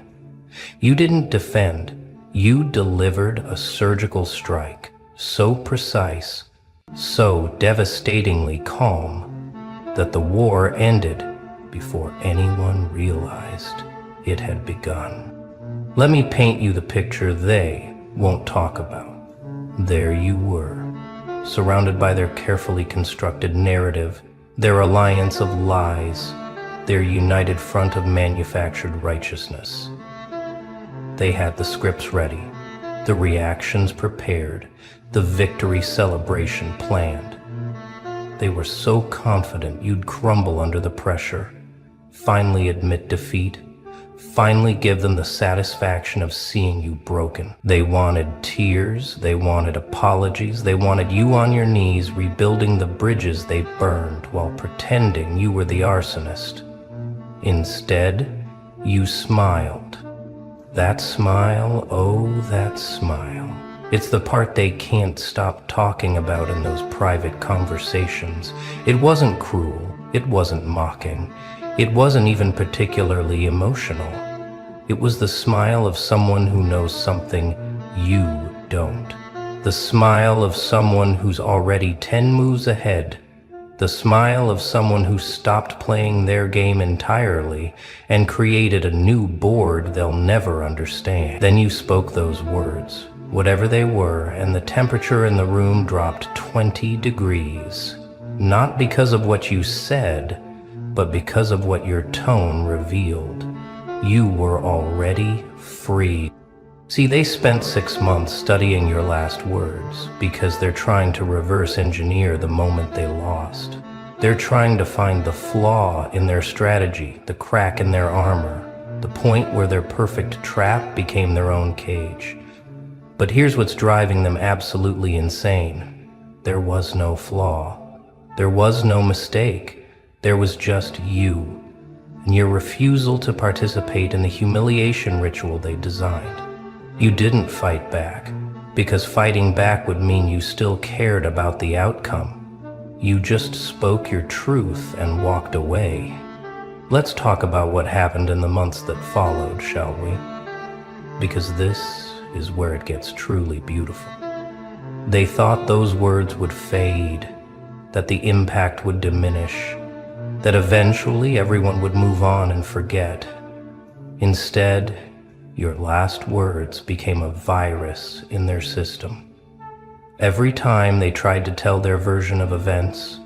you didn't defend, you delivered a surgical strike, so precise, so devastatingly calm, that the war ended before anyone realized it had begun. Let me paint you the picture they won't talk about. There you were, surrounded by their carefully constructed narrative, their alliance of lies, their united front of manufactured righteousness. They had the scripts ready, the reactions prepared, the victory celebration planned. They were so confident you'd crumble under the pressure, finally admit defeat, finally give them the satisfaction of seeing you broken. They wanted tears, they wanted apologies, they wanted you on your knees rebuilding the bridges they burned while pretending you were the arsonist. Instead, you smiled. That smile, oh, that smile. It's the part they can't stop talking about in those private conversations. It wasn't cruel, it wasn't mocking, it wasn't even particularly emotional. It was the smile of someone who knows something you don't. The smile of someone who's already 10 moves ahead. The smile of someone who stopped playing their game entirely and created a new board they'll never understand. Then you spoke those words, whatever they were, and the temperature in the room dropped 20 degrees. Not because of what you said, but because of what your tone revealed. You were already free. See, they spent 6 months studying your last words because they're trying to reverse engineer the moment they lost. They're trying to find the flaw in their strategy, the crack in their armor, the point where their perfect trap became their own cage. But here's what's driving them absolutely insane. There was no flaw. There was no mistake. There was just you, and your refusal to participate in the humiliation ritual they designed. You didn't fight back, because fighting back would mean you still cared about the outcome. You just spoke your truth and walked away. Let's talk about what happened in the months that followed, shall we? Because this is where it gets truly beautiful. They thought those words would fade, that the impact would diminish, that eventually everyone would move on and forget. Instead, your last words became a virus in their system. Every time they tried to tell their version of events,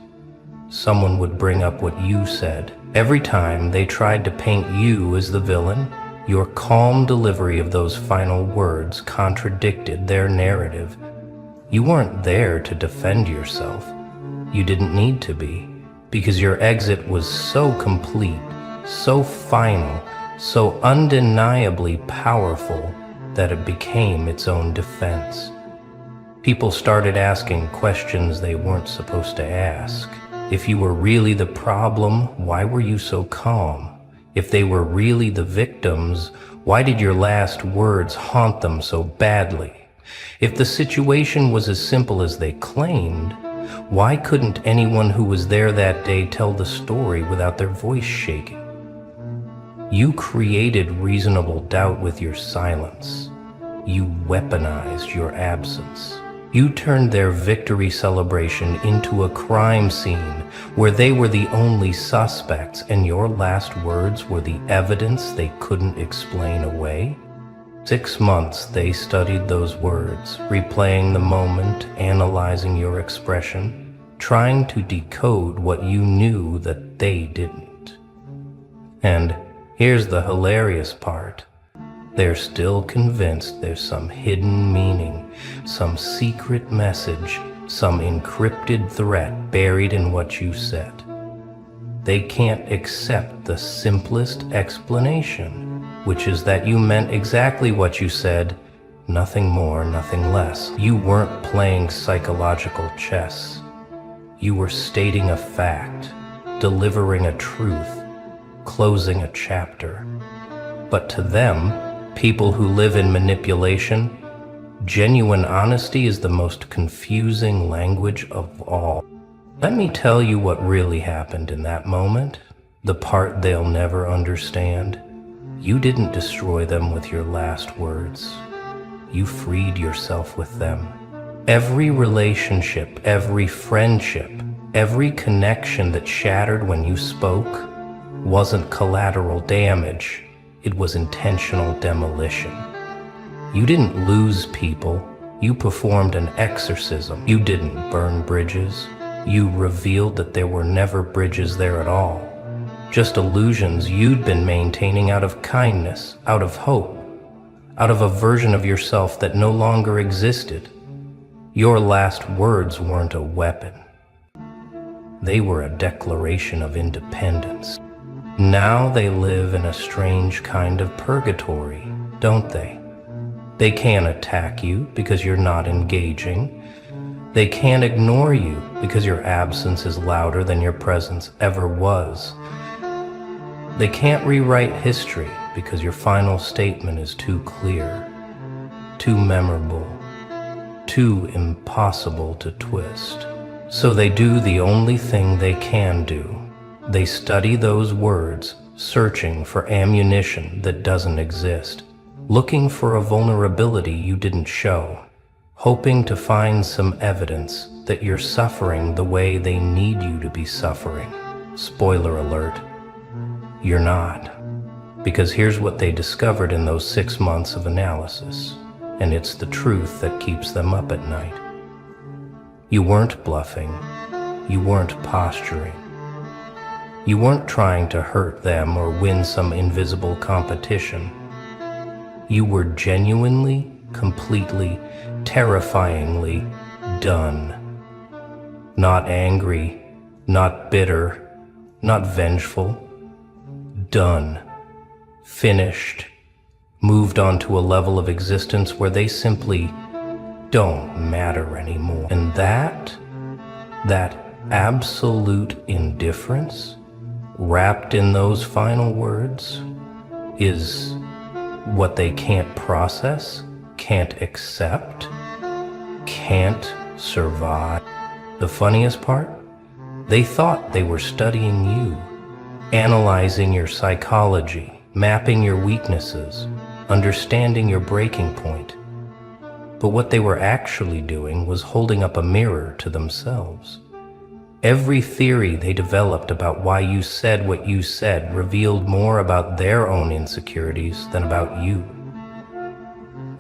someone would bring up what you said. Every time they tried to paint you as the villain, your calm delivery of those final words contradicted their narrative. You weren't there to defend yourself. You didn't need to be, because your exit was so complete, so final, so undeniably powerful that it became its own defense. People started asking questions they weren't supposed to ask. If you were really the problem, why were you so calm? If they were really the victims, why did your last words haunt them so badly? If the situation was as simple as they claimed, why couldn't anyone who was there that day tell the story without their voice shaking? You created reasonable doubt with your silence. You weaponized your absence. You turned their victory celebration into a crime scene where they were the only suspects and your last words were the evidence they couldn't explain away. 6 months they studied those words, replaying the moment, analyzing your expression, trying to decode what you knew that they didn't. And here's the hilarious part. They're still convinced there's some hidden meaning, some secret message some encrypted threat buried in what you said. They can't accept the simplest explanation, which is that you meant exactly what you said, nothing more, nothing less. You weren't playing psychological chess. You were stating a fact, delivering a truth, closing a chapter. But to them, people who live in manipulation, genuine honesty is the most confusing language of all. Let me tell you what really happened in that moment, the part they'll never understand. You didn't destroy them with your last words. You freed yourself with them. Every relationship, every friendship, every connection that shattered when you spoke wasn't collateral damage. It was intentional demolition. You didn't lose people. You performed an exorcism. You didn't burn bridges. You revealed that there were never bridges there at all. Just illusions you'd been maintaining out of kindness, out of hope, out of a version of yourself that no longer existed. Your last words weren't a weapon. They were a declaration of independence. Now they live in a strange kind of purgatory, don't they? They can't attack you because you're not engaging. They can't ignore you because your absence is louder than your presence ever was. They can't rewrite history because your final statement is too clear, too memorable, too impossible to twist. So they do the only thing they can do. They study those words, searching for ammunition that doesn't exist, looking for a vulnerability you didn't show, hoping to find some evidence that you're suffering the way they need you to be suffering. Spoiler alert, you're not. Because here's what they discovered in those 6 months of analysis, and it's the truth that keeps them up at night. You weren't bluffing. You weren't posturing. You weren't trying to hurt them or win some invisible competition. You were genuinely, completely, terrifyingly done. Not angry, not bitter, not vengeful. Done. Finished. Moved on to a level of existence where they simply don't matter anymore. And that absolute indifference, wrapped in those final words, is what they can't process, can't accept, can't survive. The funniest part? They thought they were studying you, analyzing your psychology, mapping your weaknesses, understanding your breaking point. But what they were actually doing was holding up a mirror to themselves. Every theory they developed about why you said what you said revealed more about their own insecurities than about you.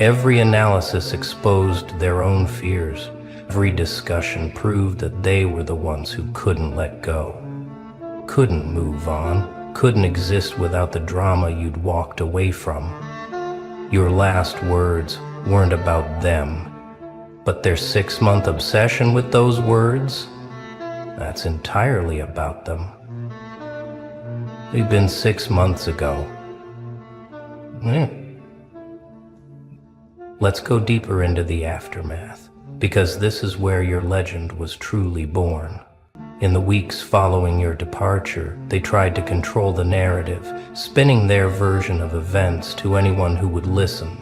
Every analysis exposed their own fears. Every discussion proved that they were the ones who couldn't let go, couldn't move on, couldn't exist without the drama you'd walked away from. Your last words weren't about them, but their 6-month obsession with those words, that's entirely about them. It'd been 6 months ago. Let's go deeper into the aftermath, because this is where your legend was truly born. In the weeks following your departure, they tried to control the narrative, spinning their version of events to anyone who would listen.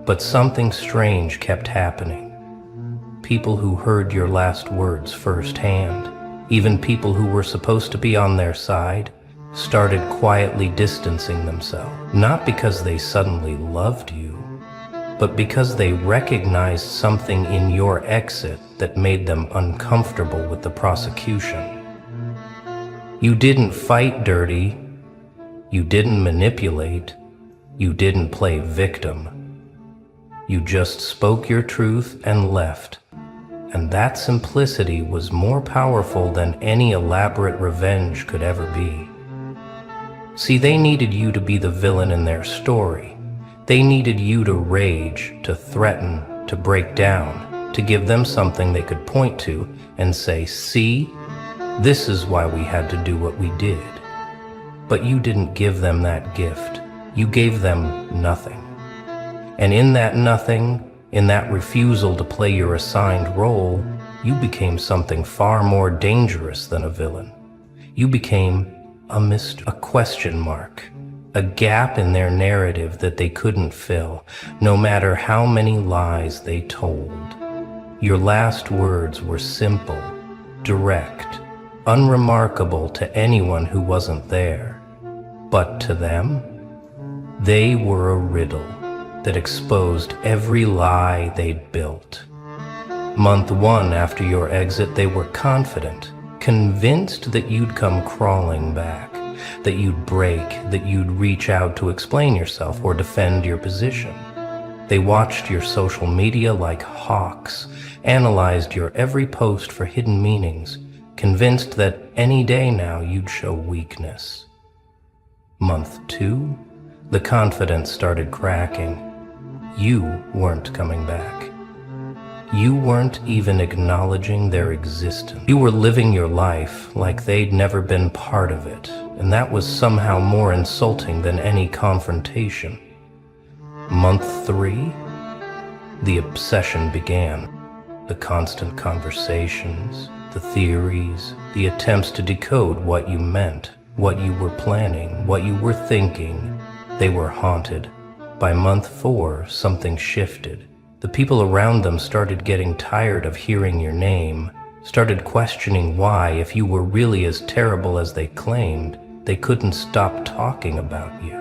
But something strange kept happening. People who heard your last words firsthand, even people who were supposed to be on their side, started quietly distancing themselves. Not because they suddenly loved you, but because they recognized something in your exit that made them uncomfortable with the prosecution. You didn't fight dirty. You didn't manipulate. You didn't play victim. You just spoke your truth and left. And that simplicity was more powerful than any elaborate revenge could ever be. See, they needed you to be the villain in their story. They needed you to rage, to threaten, to break down, to give them something they could point to and say, "See, this is why we had to do what we did." But you didn't give them that gift. You gave them nothing. And in that nothing, in that refusal to play your assigned role, you became something far more dangerous than a villain. You became a mystery, a question mark, a gap in their narrative that they couldn't fill, no matter how many lies they told. Your last words were simple, direct, unremarkable to anyone who wasn't there. But to them, they were a riddle that exposed every lie they'd built. Month 1 after your exit, they were confident, convinced that you'd come crawling back, that you'd break, that you'd reach out to explain yourself or defend your position. They watched your social media like hawks, analyzed your every post for hidden meanings, convinced that any day now you'd show weakness. Month 2, the confidence started cracking. You weren't coming back. You weren't even acknowledging their existence. You were living your life like they'd never been part of it, and that was somehow more insulting than any confrontation. Month 3, the obsession began. The constant conversations, the theories, the attempts to decode what you meant, what you were planning, what you were thinking. They were haunted. By month 4, something shifted. The people around them started getting tired of hearing your name, started questioning why, if you were really as terrible as they claimed, they couldn't stop talking about you.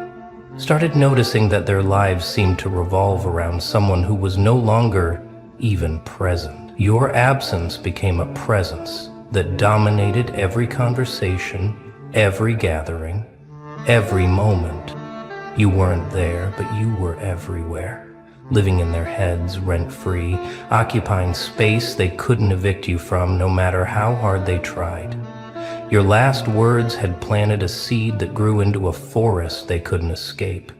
Started noticing that their lives seemed to revolve around someone who was no longer even present. Your absence became a presence that dominated every conversation, every gathering, every moment. You weren't there, but you were everywhere. Living in their heads rent-free, occupying space they couldn't evict you from no matter how hard they tried. Your last words had planted a seed that grew into a forest they couldn't escape.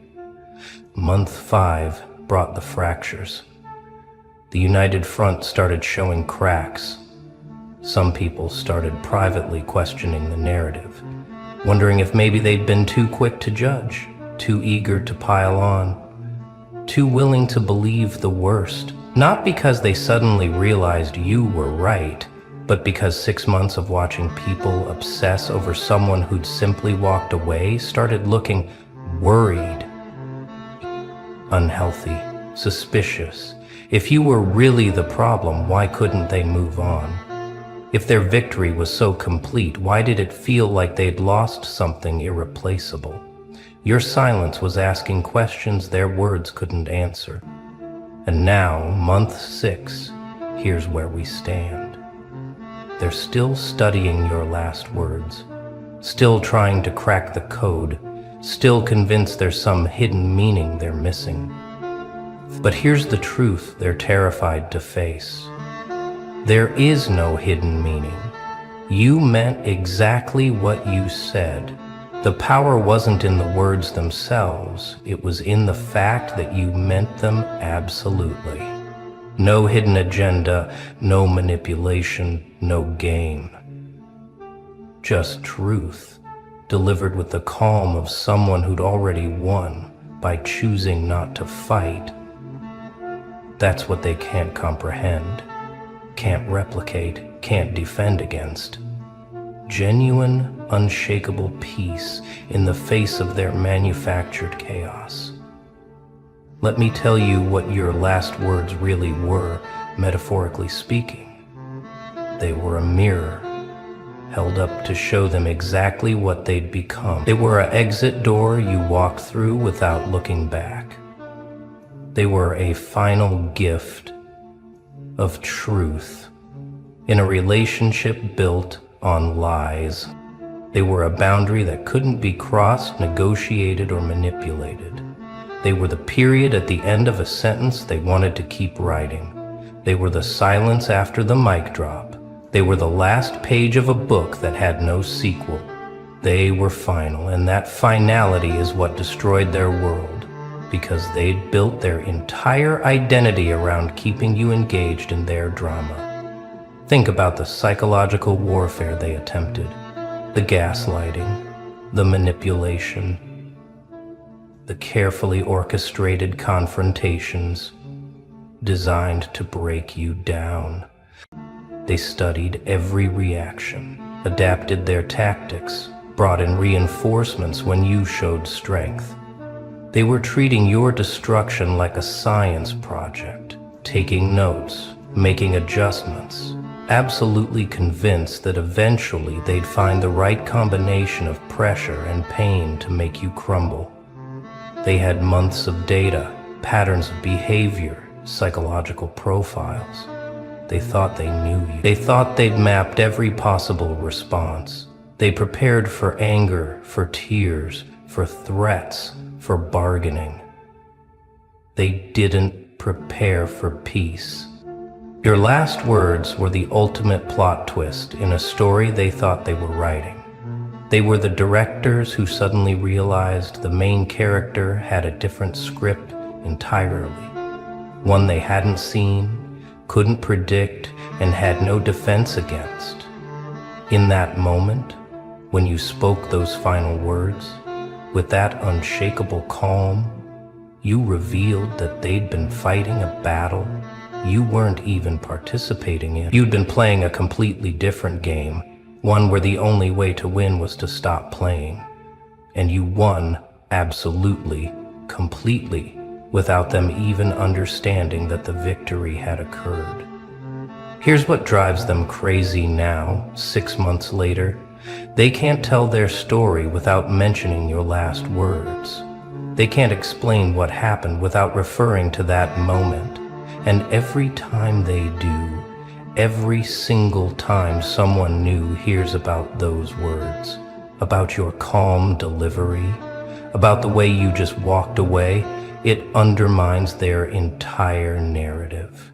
Month 5 brought the fractures. The united front started showing cracks. Some people started privately questioning the narrative, wondering if maybe they'd been too quick to judge, too eager to pile on, too willing to believe the worst, not because they suddenly realized you were right, but because 6 months of watching people obsess over someone who'd simply walked away started looking worried, unhealthy, suspicious. If you were really the problem, why couldn't they move on? If their victory was so complete, why did it feel like they'd lost something irreplaceable? Your silence was asking questions their words couldn't answer. And now, month 6, here's where we stand. They're still studying your last words, still trying to crack the code, still convinced there's some hidden meaning they're missing. But here's the truth they're terrified to face. There is no hidden meaning. You meant exactly what you said. The power wasn't in the words themselves, it was in the fact that you meant them absolutely. No hidden agenda, no manipulation, no game. Just truth, delivered with the calm of someone who'd already won by choosing not to fight. That's what they can't comprehend, can't replicate, can't defend against. Genuine, unshakable peace in the face of their manufactured chaos. Let me tell you what your last words really were, metaphorically speaking. They were a mirror, held up to show them exactly what they'd become. They were an exit door you walked through without looking back. They were a final gift of truth in a relationship built on lies. They were a boundary that couldn't be crossed, negotiated, or manipulated. They were the period at the end of a sentence they wanted to keep writing. They were the silence after the mic drop. They were the last page of a book that had no sequel. They were final, and that finality is what destroyed their world. because they'd built their entire identity around keeping you engaged in their drama. Think about the psychological warfare they attempted, the gaslighting, the manipulation, the carefully orchestrated confrontations designed to break you down. They studied every reaction, adapted their tactics, brought in reinforcements when you showed strength. They were treating your destruction like a science project, taking notes, making adjustments, absolutely convinced that eventually they'd find the right combination of pressure and pain to make you crumble. They had months of data, patterns of behavior, psychological profiles. They thought they knew you. They thought they'd mapped every possible response. They prepared for anger, for tears, for threats, for bargaining. They didn't prepare for peace. Your last words were the ultimate plot twist in a story they thought they were writing. They were the directors who suddenly realized the main character had a different script entirely. One they hadn't seen, couldn't predict, and had no defense against. In that moment, when you spoke those final words, with that unshakable calm, you revealed that they'd been fighting a battle you weren't even participating in. You'd been playing a completely different game, one where the only way to win was to stop playing. And you won absolutely, completely, without them even understanding that the victory had occurred. Here's what drives them crazy now, 6 months later. They can't tell their story without mentioning your last words. They can't explain what happened without referring to that moment. And every time they do, every single time someone new hears about those words, about your calm delivery, about the way you just walked away, it undermines their entire narrative.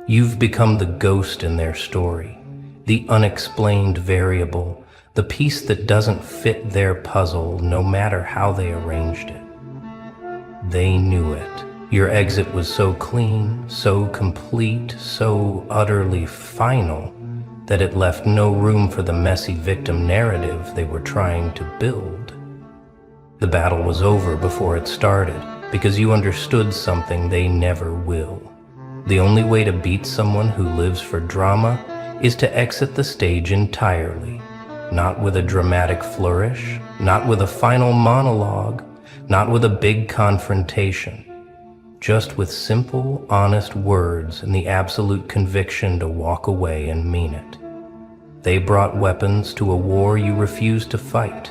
You've become the ghost in their story, the unexplained variable, the piece that doesn't fit their puzzle no matter how they arranged it. They knew it. Your exit was so clean, so complete, so utterly final, that it left no room for the messy victim narrative they were trying to build. The battle was over before it started, because you understood something they never will. The only way to beat someone who lives for drama is to exit the stage entirely. Not with a dramatic flourish, not with a final monologue, not with a big confrontation. Just with simple, honest words and the absolute conviction to walk away and mean it. They brought weapons to a war you refused to fight.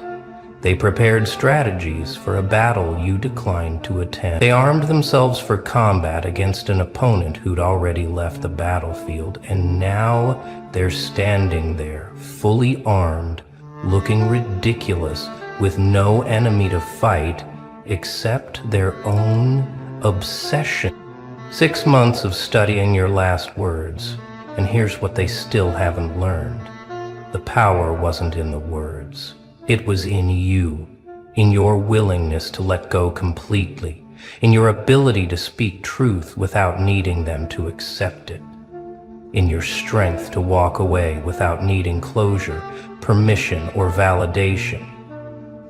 They prepared strategies for a battle you declined to attend. They armed themselves for combat against an opponent who'd already left the battlefield, and now they're standing there, fully armed, looking ridiculous, with no enemy to fight except their own obsession. 6 months of studying your last words, and here's what they still haven't learned. The power wasn't in the words. It was in you, in your willingness to let go completely, in your ability to speak truth without needing them to accept it, in your strength to walk away without needing closure, permission, or validation.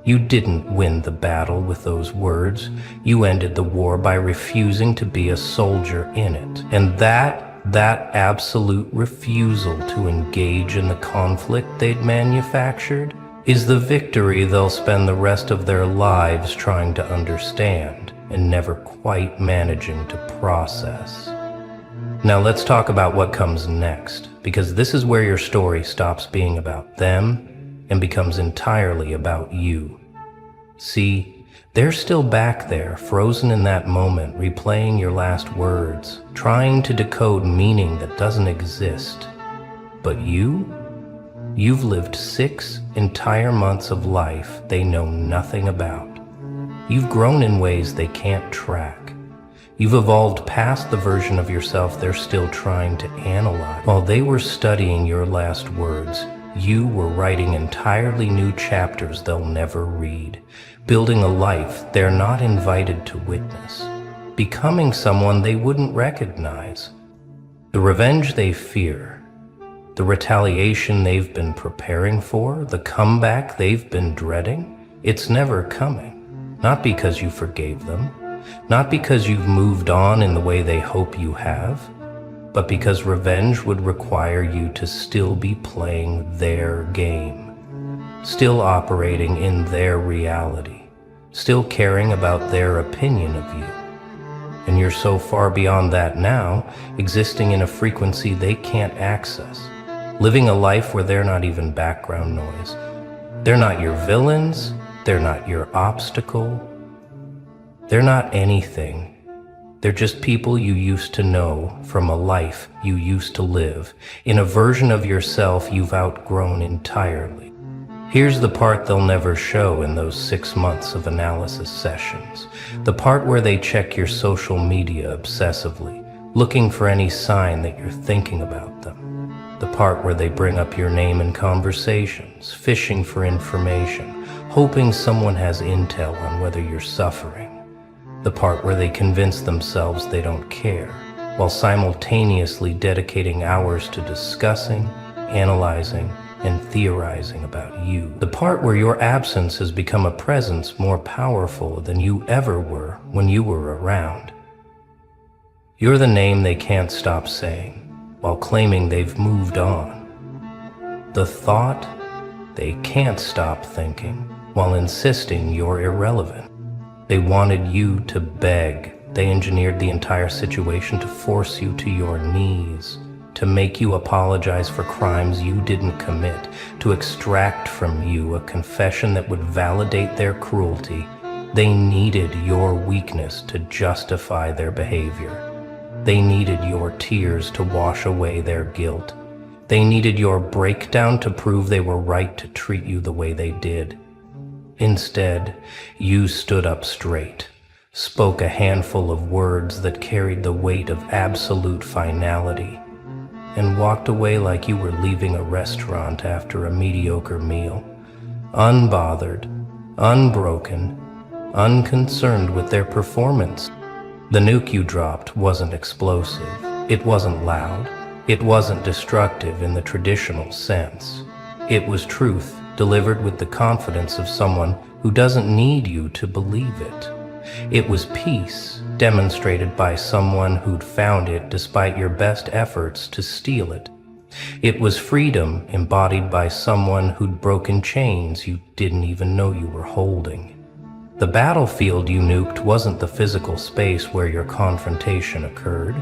You didn't win the battle with those words. You ended the war by refusing to be a soldier in it. And that absolute refusal to engage in the conflict they'd manufactured is the victory they'll spend the rest of their lives trying to understand and never quite managing to process. Now let's talk about what comes next, because this is where your story stops being about them and becomes entirely about you. See, they're still back there, frozen in that moment, replaying your last words, trying to decode meaning that doesn't exist. But you've lived 6 entire months of life they know nothing about. You've grown in ways they can't track. You've evolved past the version of yourself they're still trying to analyze. While they were studying your last words, You were writing entirely new chapters they'll never read, building a life they're not invited to witness, becoming someone they wouldn't recognize. The revenge they fear, the retaliation they've been preparing for, the comeback they've been dreading, it's never coming. Not because you forgave them, not because you've moved on in the way they hope you have, but because revenge would require you to still be playing their game, still operating in their reality, still caring about their opinion of you. And you're so far beyond that now, existing in a frequency they can't access, living a life where they're not even background noise. They're not your villains, they're not your obstacle, they're not anything. They're just people you used to know from a life you used to live, in a version of yourself you've outgrown entirely. Here's the part they'll never show in those 6 months of analysis sessions, the part where they check your social media obsessively, looking for any sign that you're thinking about them. The part where they bring up your name in conversations, fishing for information, hoping someone has intel on whether you're suffering. The part where they convince themselves they don't care, while simultaneously dedicating hours to discussing, analyzing, and theorizing about you. The part where your absence has become a presence more powerful than you ever were when you were around. You're the name they can't stop saying, while claiming they've moved on. The thought they can't stop thinking, while insisting you're irrelevant. They wanted you to beg. They engineered the entire situation to force you to your knees, to make you apologize for crimes you didn't commit, to extract from you a confession that would validate their cruelty. They needed your weakness to justify their behavior. They needed your tears to wash away their guilt. They needed your breakdown to prove they were right to treat you the way they did. Instead, you stood up straight, spoke a handful of words that carried the weight of absolute finality, and walked away like you were leaving a restaurant after a mediocre meal, unbothered, unbroken, unconcerned with their performance. The nuke you dropped wasn't explosive, it wasn't loud, it wasn't destructive in the traditional sense. It was truth, delivered with the confidence of someone who doesn't need you to believe it. It was peace, demonstrated by someone who'd found it despite your best efforts to steal it. It was freedom, embodied by someone who'd broken chains you didn't even know you were holding. The battlefield you nuked wasn't the physical space where your confrontation occurred.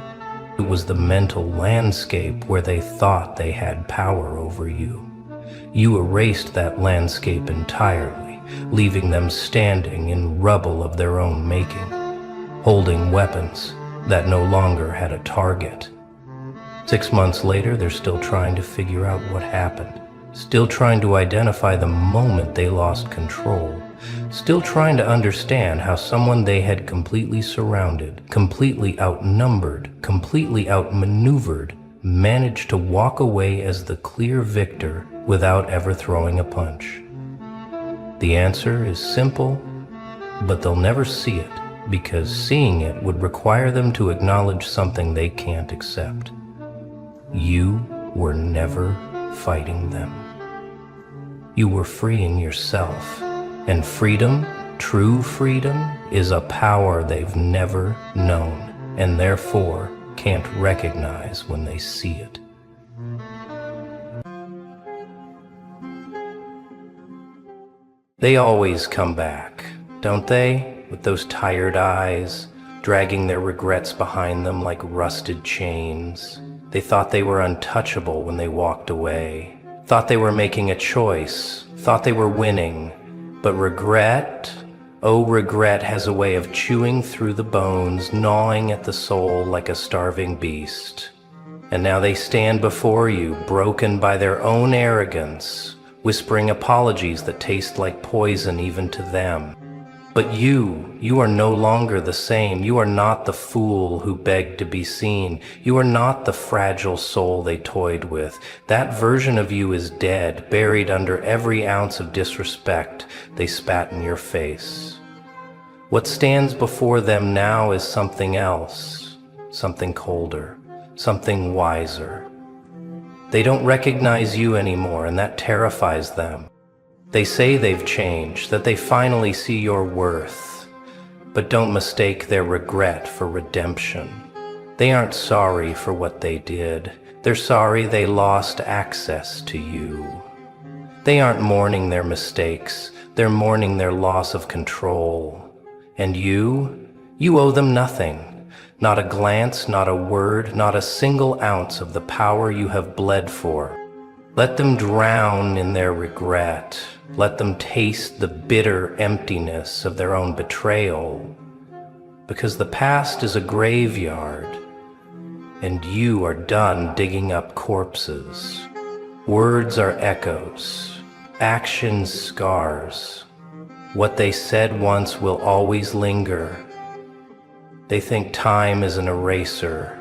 It was the mental landscape where they thought they had power over you. You erased that landscape entirely, leaving them standing in rubble of their own making, holding weapons that no longer had a target. 6 months later, they're still trying to figure out what happened, still trying to identify the moment they lost control, still trying to understand how someone they had completely surrounded, completely outnumbered, completely outmaneuvered, managed to walk away as the clear victor without ever throwing a punch. The answer is simple, but they'll never see it, because seeing it would require them to acknowledge something they can't accept. You were never fighting them. You were freeing yourself, and freedom, true freedom, is a power they've never known, and therefore can't recognize when they see it. They always come back, don't they? With those tired eyes, dragging their regrets behind them like rusted chains. They thought they were untouchable when they walked away, thought they were making a choice, thought they were winning. But regret, oh regret, has a way of chewing through the bones, gnawing at the soul like a starving beast. And now they stand before you, broken by their own arrogance, whispering apologies that taste like poison even to them. But you are no longer the same. You are not the fool who begged to be seen. You are not the fragile soul they toyed with. That version of you is dead, buried under every ounce of disrespect they spat in your face. What stands before them now is something else, something colder, something wiser. They don't recognize you anymore, and that terrifies them. They say they've changed, that they finally see your worth, but don't mistake their regret for redemption. They aren't sorry for what they did. They're sorry they lost access to you. They aren't mourning their mistakes. They're mourning their loss of control. And you owe them nothing. Not a glance, not a word, not a single ounce of the power you have bled for. Let them drown in their regret. Let them taste the bitter emptiness of their own betrayal. Because the past is a graveyard, and you are done digging up corpses. Words are echoes, actions scars. What they said once will always linger. They think time is an eraser,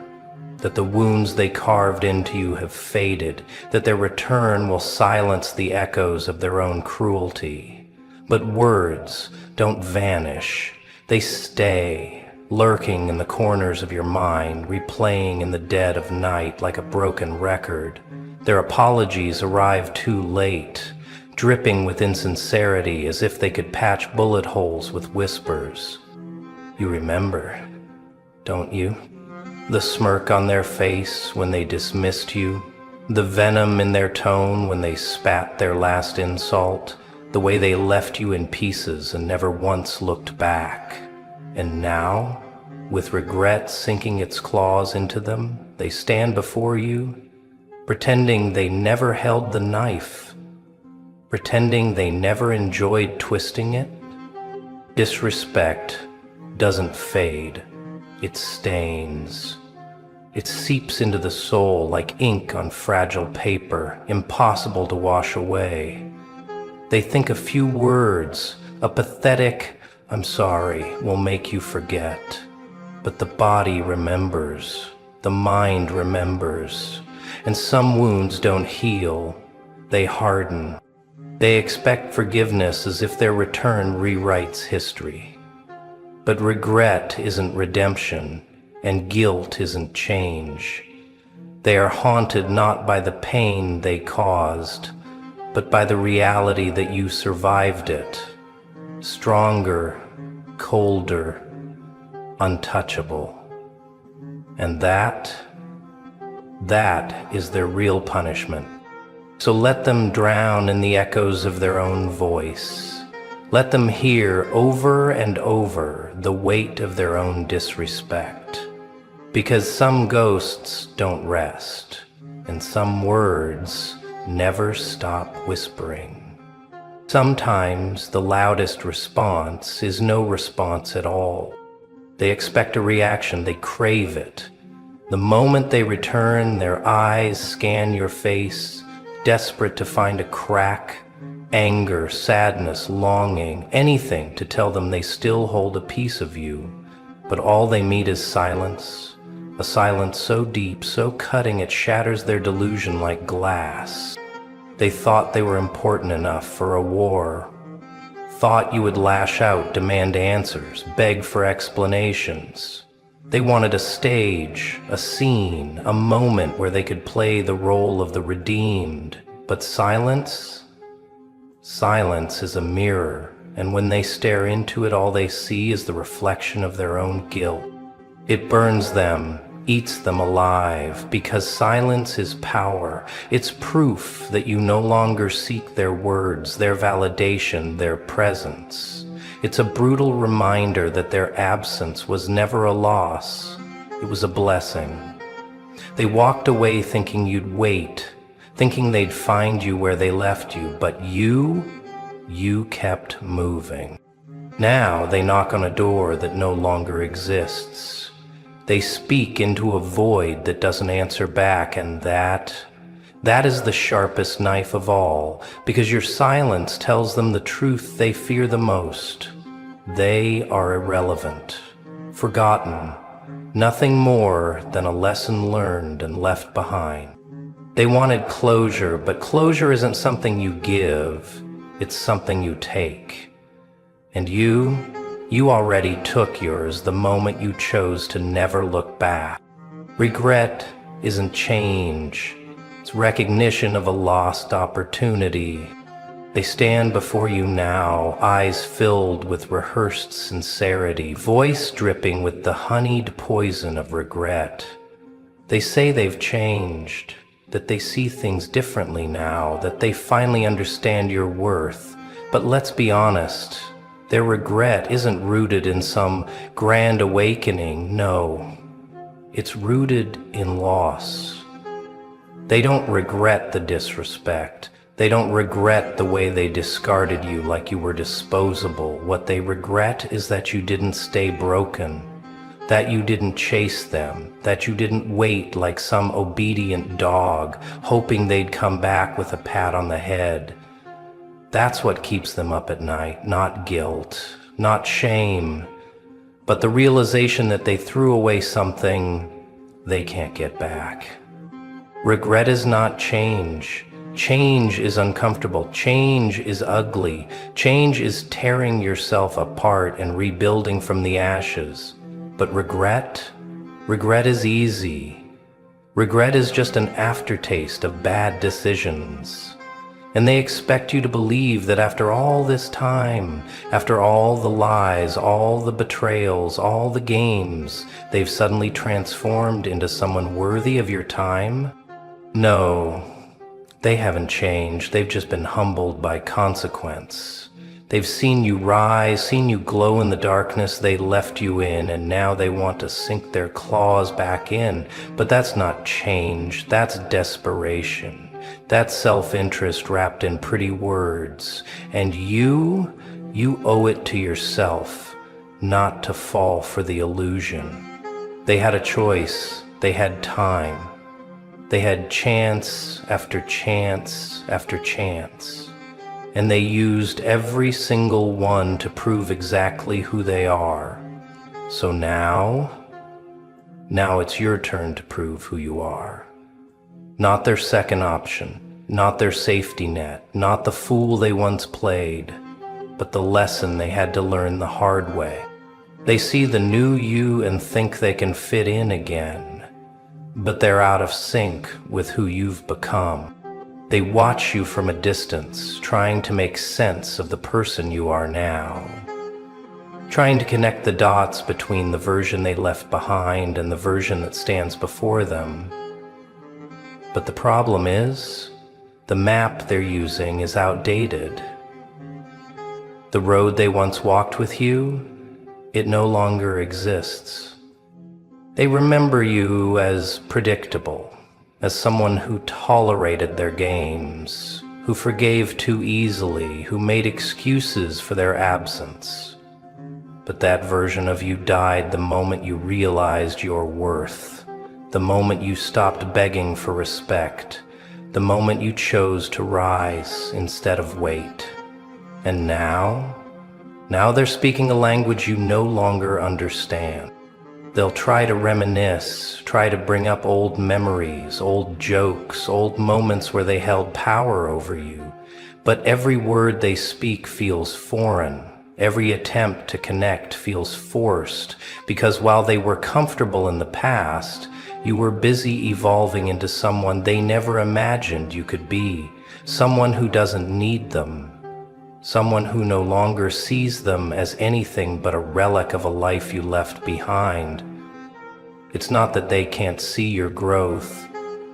that the wounds they carved into you have faded, that their return will silence the echoes of their own cruelty. But words don't vanish. They stay, lurking in the corners of your mind, replaying in the dead of night like a broken record. Their apologies arrive too late, dripping with insincerity as if they could patch bullet holes with whispers. You remember, don't you? The smirk on their face when they dismissed you, the venom in their tone when they spat their last insult, the way they left you in pieces and never once looked back. And now, with regret sinking its claws into them, they stand before you, pretending they never held the knife, pretending they never enjoyed twisting it. Disrespect doesn't fade. It stains. It seeps into the soul like ink on fragile paper, impossible to wash away. They think a few words, a pathetic "I'm sorry," will make you forget. But the body remembers, the mind remembers, and some wounds don't heal, they harden. They expect forgiveness as if their return rewrites history. But regret isn't redemption, and guilt isn't change. They are haunted not by the pain they caused, but by the reality that you survived it. Stronger, colder, untouchable. And that is their real punishment. So let them drown in the echoes of their own voice. Let them hear over and over the weight of their own disrespect. Because some ghosts don't rest, and some words never stop whispering. Sometimes the loudest response is no response at all. They expect a reaction, they crave it. The moment they return, their eyes scan your face, desperate to find a crack. Anger, sadness, longing, anything to tell them they still hold a piece of you. But all they meet is silence, a silence so deep, so cutting it shatters their delusion like glass. They thought they were important enough for a war, thought you would lash out, demand answers, beg for explanations. They wanted a stage, a scene, a moment where they could play the role of the redeemed. But silence is a mirror, and when they stare into it, all they see is the reflection of their own guilt. It burns them, eats them alive, because silence is power. It's proof that you no longer seek their words, their validation, their presence. It's a brutal reminder that their absence was never a loss. It was a blessing. They walked away thinking you'd wait, thinking they'd find you where they left you, but you kept moving. Now they knock on a door that no longer exists. They speak into a void that doesn't answer back, and that is the sharpest knife of all, because your silence tells them the truth they fear the most. They are irrelevant, forgotten, nothing more than a lesson learned and left behind. They wanted closure, but closure isn't something you give, it's something you take. And you already took yours the moment you chose to never look back. Regret isn't change, it's recognition of a lost opportunity. They stand before you now, eyes filled with rehearsed sincerity, voice dripping with the honeyed poison of regret. They say they've changed, that they see things differently now, that they finally understand your worth. But let's be honest, their regret isn't rooted in some grand awakening, no. It's rooted in loss. They don't regret the disrespect. They don't regret the way they discarded you like you were disposable. What they regret is that you didn't stay broken, that you didn't chase them, that you didn't wait like some obedient dog, hoping they'd come back with a pat on the head. That's what keeps them up at night, not guilt, not shame, but the realization that they threw away something they can't get back. Regret is not change. Change is uncomfortable. Change is ugly. Change is tearing yourself apart and rebuilding from the ashes. But regret is easy. Regret is just an aftertaste of bad decisions. And they expect you to believe that after all this time, after all the lies, all the betrayals, all the games, they've suddenly transformed into someone worthy of your time? No, they haven't changed. They've just been humbled by consequence. They've seen you rise, seen you glow in the darkness they left you in, and now they want to sink their claws back in. But that's not change, that's desperation. That's self-interest wrapped in pretty words. And you owe it to yourself not to fall for the illusion. They had a choice. They had time. They had chance after chance after chance. And they used every single one to prove exactly who they are. So now it's your turn to prove who you are. Not their second option, not their safety net, not the fool they once played, but the lesson they had to learn the hard way. They see the new you and think they can fit in again, but they're out of sync with who you've become. They watch you from a distance, trying to make sense of the person you are now, trying to connect the dots between the version they left behind and the version that stands before them. But the problem is, the map they're using is outdated. The road they once walked with you, it no longer exists. They remember you as predictable, as someone who tolerated their games, who forgave too easily, who made excuses for their absence. But that version of you died the moment you realized your worth, the moment you stopped begging for respect, the moment you chose to rise instead of wait. And now they're speaking a language you no longer understand. They'll try to reminisce, try to bring up old memories, old jokes, old moments where they held power over you. But every word they speak feels foreign. Every attempt to connect feels forced, because while they were comfortable in the past, you were busy evolving into someone they never imagined you could be, someone who doesn't need them, someone who no longer sees them as anything but a relic of a life you left behind. It's not that they can't see your growth,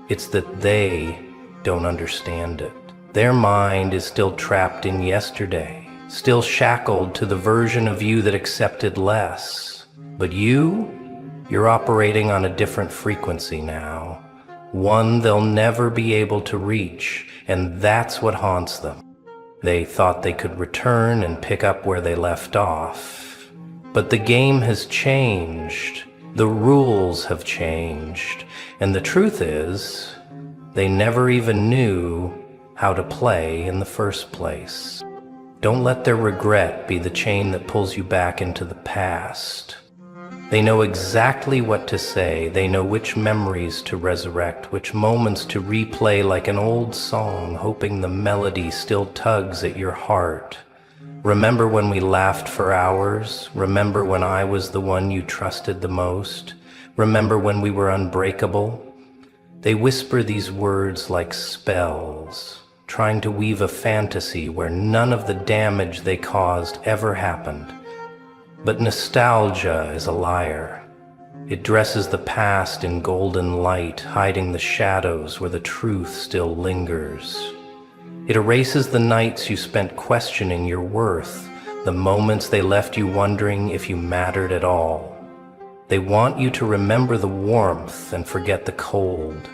it's that they don't understand it. Their mind is still trapped in yesterday, still shackled to the version of you that accepted less. But you're operating on a different frequency now, one they'll never be able to reach, and that's what haunts them. They thought they could return and pick up where they left off. But the game has changed, the rules have changed, and the truth is, they never even knew how to play in the first place. Don't let their regret be the chain that pulls you back into the past. They know exactly what to say. They know which memories to resurrect, which moments to replay like an old song, hoping the melody still tugs at your heart. Remember when we laughed for hours? Remember when I was the one you trusted the most? Remember when we were unbreakable? They whisper these words like spells, trying to weave a fantasy where none of the damage they caused ever happened. But nostalgia is a liar. It dresses the past in golden light, hiding the shadows where the truth still lingers. It erases the nights you spent questioning your worth, the moments they left you wondering if you mattered at all. They want you to remember the warmth and forget the cold.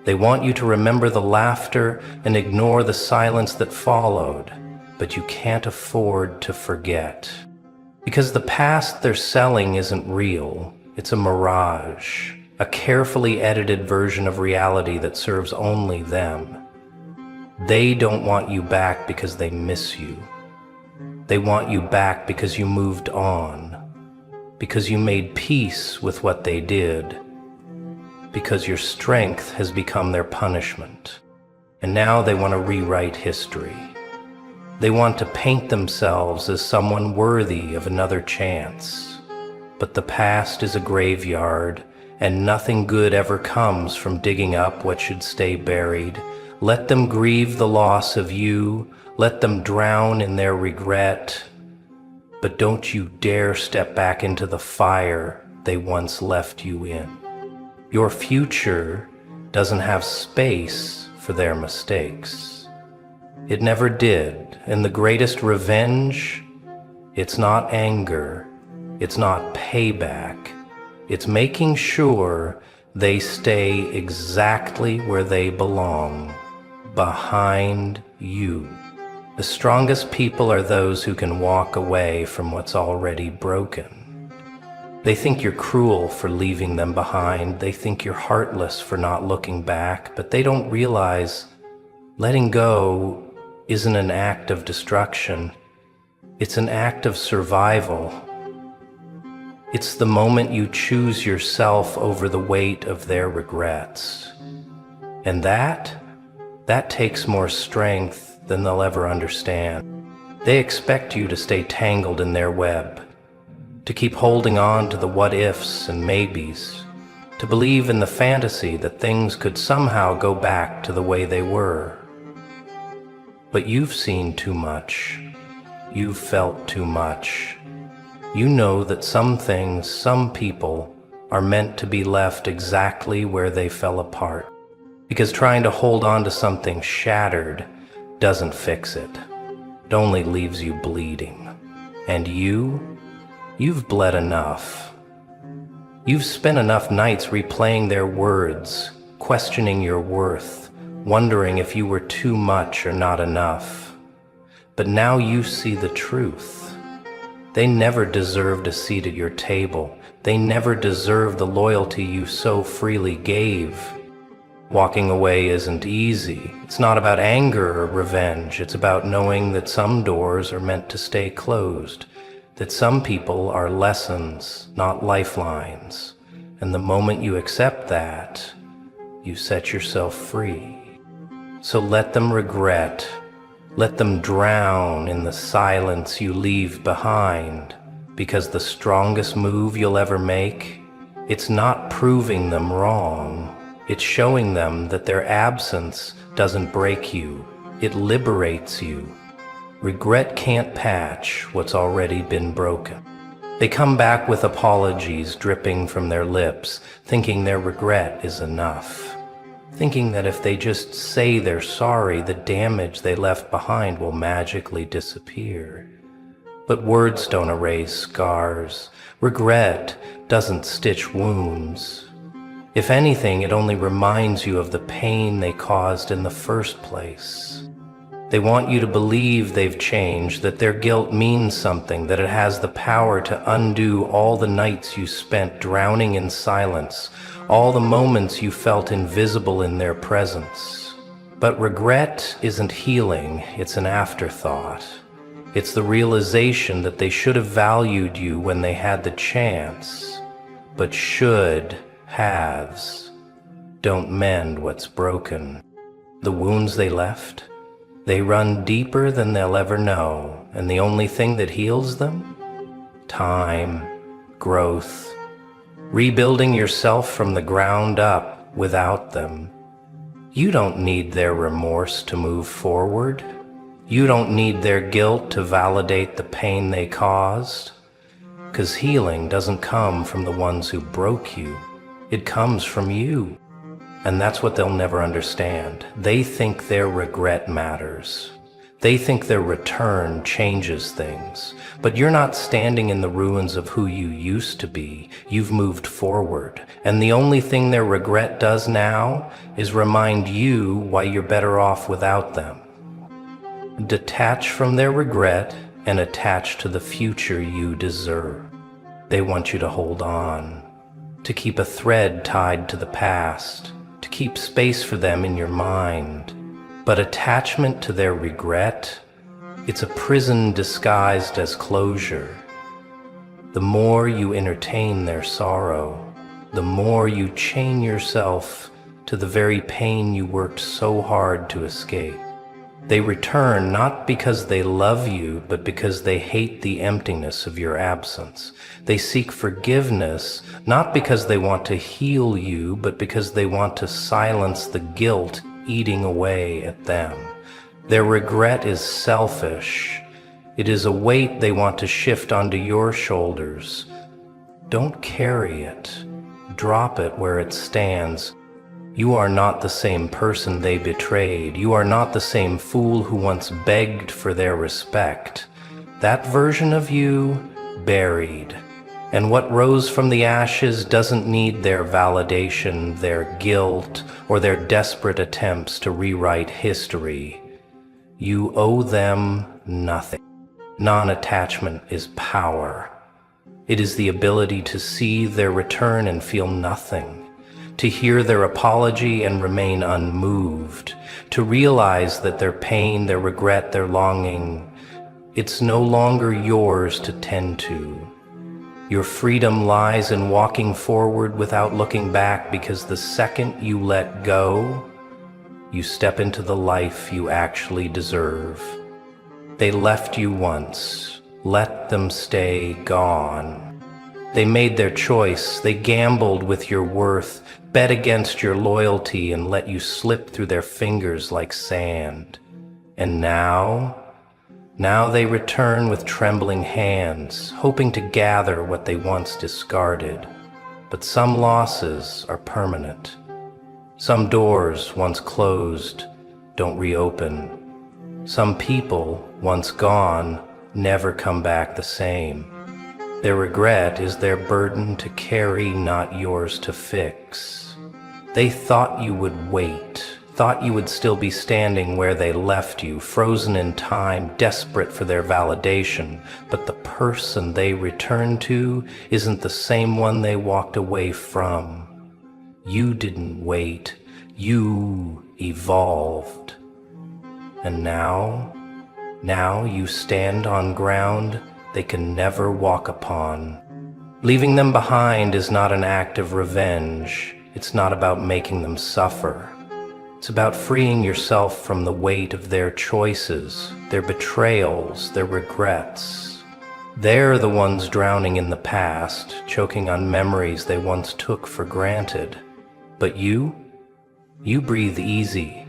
They want you to remember the laughter and ignore the silence that followed, but you can't afford to forget. Because the past they're selling isn't real, it's a mirage, a carefully edited version of reality that serves only them. They don't want you back because they miss you. They want you back because you moved on, because you made peace with what they did, because your strength has become their punishment. And now they want to rewrite history. They want to paint themselves as someone worthy of another chance. But the past is a graveyard, and nothing good ever comes from digging up what should stay buried. Let them grieve the loss of you. Let them drown in their regret. But don't you dare step back into the fire they once left you in. Your future doesn't have space for their mistakes. It never did, and the greatest revenge, it's not anger, it's not payback, it's making sure they stay exactly where they belong, behind you. The strongest people are those who can walk away from what's already broken. They think you're cruel for leaving them behind, they think you're heartless for not looking back, but they don't realize letting go isn't an act of destruction, it's an act of survival. It's the moment you choose yourself over the weight of their regrets. And that takes more strength than they'll ever understand. They expect you to stay tangled in their web, to keep holding on to the what-ifs and maybes, to believe in the fantasy that things could somehow go back to the way they were. But you've seen too much. You've felt too much. You know that some things, some people, are meant to be left exactly where they fell apart. Because trying to hold on to something shattered doesn't fix it. It only leaves you bleeding. And you've bled enough. You've spent enough nights replaying their words, questioning your worth, wondering if you were too much or not enough. But now you see the truth. They never deserved a seat at your table. They never deserved the loyalty you so freely gave. Walking away isn't easy. It's not about anger or revenge. It's about knowing that some doors are meant to stay closed, that some people are lessons, not lifelines. And the moment you accept that, you set yourself free. So let them regret, let them drown in the silence you leave behind, because the strongest move you'll ever make, it's not proving them wrong, it's showing them that their absence doesn't break you, it liberates you. Regret can't patch what's already been broken. They come back with apologies dripping from their lips, thinking their regret is enough. Thinking that if they just say they're sorry, the damage they left behind will magically disappear. But words don't erase scars. Regret doesn't stitch wounds. If anything, it only reminds you of the pain they caused in the first place. They want you to believe they've changed, that their guilt means something, that it has the power to undo all the nights you spent drowning in silence, all the moments you felt invisible in their presence. But regret isn't healing, it's an afterthought. It's the realization that they should have valued you when they had the chance, but should haves don't mend what's broken. The wounds they left, they run deeper than they'll ever know, and the only thing that heals them? Time, growth, rebuilding yourself from the ground up without them. You don't need their remorse to move forward. You don't need their guilt to validate the pain they caused. 'Cause healing doesn't come from the ones who broke you. It comes from you. And that's what they'll never understand. They think their regret matters. They think their return changes things. But you're not standing in the ruins of who you used to be. You've moved forward. And the only thing their regret does now is remind you why you're better off without them. Detach from their regret and attach to the future you deserve. They want you to hold on, to keep a thread tied to the past, to keep space for them in your mind. But attachment to their regret, it's a prison disguised as closure. The more you entertain their sorrow, the more you chain yourself to the very pain you worked so hard to escape. They return not because they love you, but because they hate the emptiness of your absence. They seek forgiveness, not because they want to heal you, but because they want to silence the guilt eating away at them. Their regret is selfish. It is a weight they want to shift onto your shoulders. Don't carry it. Drop it where it stands. You are not the same person they betrayed. You are not the same fool who once begged for their respect. That version of you, buried. And what rose from the ashes doesn't need their validation, their guilt, or their desperate attempts to rewrite history. You owe them nothing. Non-attachment is power. It is the ability to see their return and feel nothing. To hear their apology and remain unmoved, to realize that their pain, their regret, their longing, it's no longer yours to tend to. Your freedom lies in walking forward without looking back, because the second you let go, you step into the life you actually deserve. They left you once. Let them stay gone. They made their choice. They gambled with your worth, bet against your loyalty, and let you slip through their fingers like sand. And now they return with trembling hands, hoping to gather what they once discarded. But some losses are permanent. Some doors once closed don't reopen. Some people once gone never come back the same. Their regret is their burden to carry, not yours to fix. They thought you would wait, thought you would still be standing where they left you, frozen in time, desperate for their validation. But the person they returned to isn't the same one they walked away from. You didn't wait, you evolved. And now you stand on ground they can never walk upon. Leaving them behind is not an act of revenge. It's not about making them suffer. It's about freeing yourself from the weight of their choices, their betrayals, their regrets. They're the ones drowning in the past, choking on memories they once took for granted. But you breathe easy,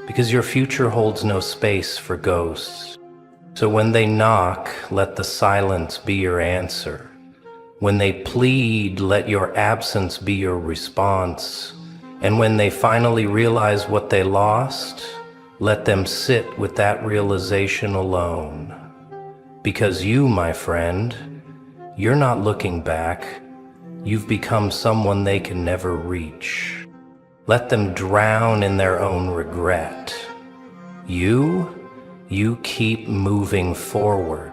because your future holds no space for ghosts. So when they knock, let the silence be your answer. When they plead, let your absence be your response. And when they finally realize what they lost, let them sit with that realization alone. Because you, my friend, you're not looking back. You've become someone they can never reach. Let them drown in their own regret. You keep moving forward.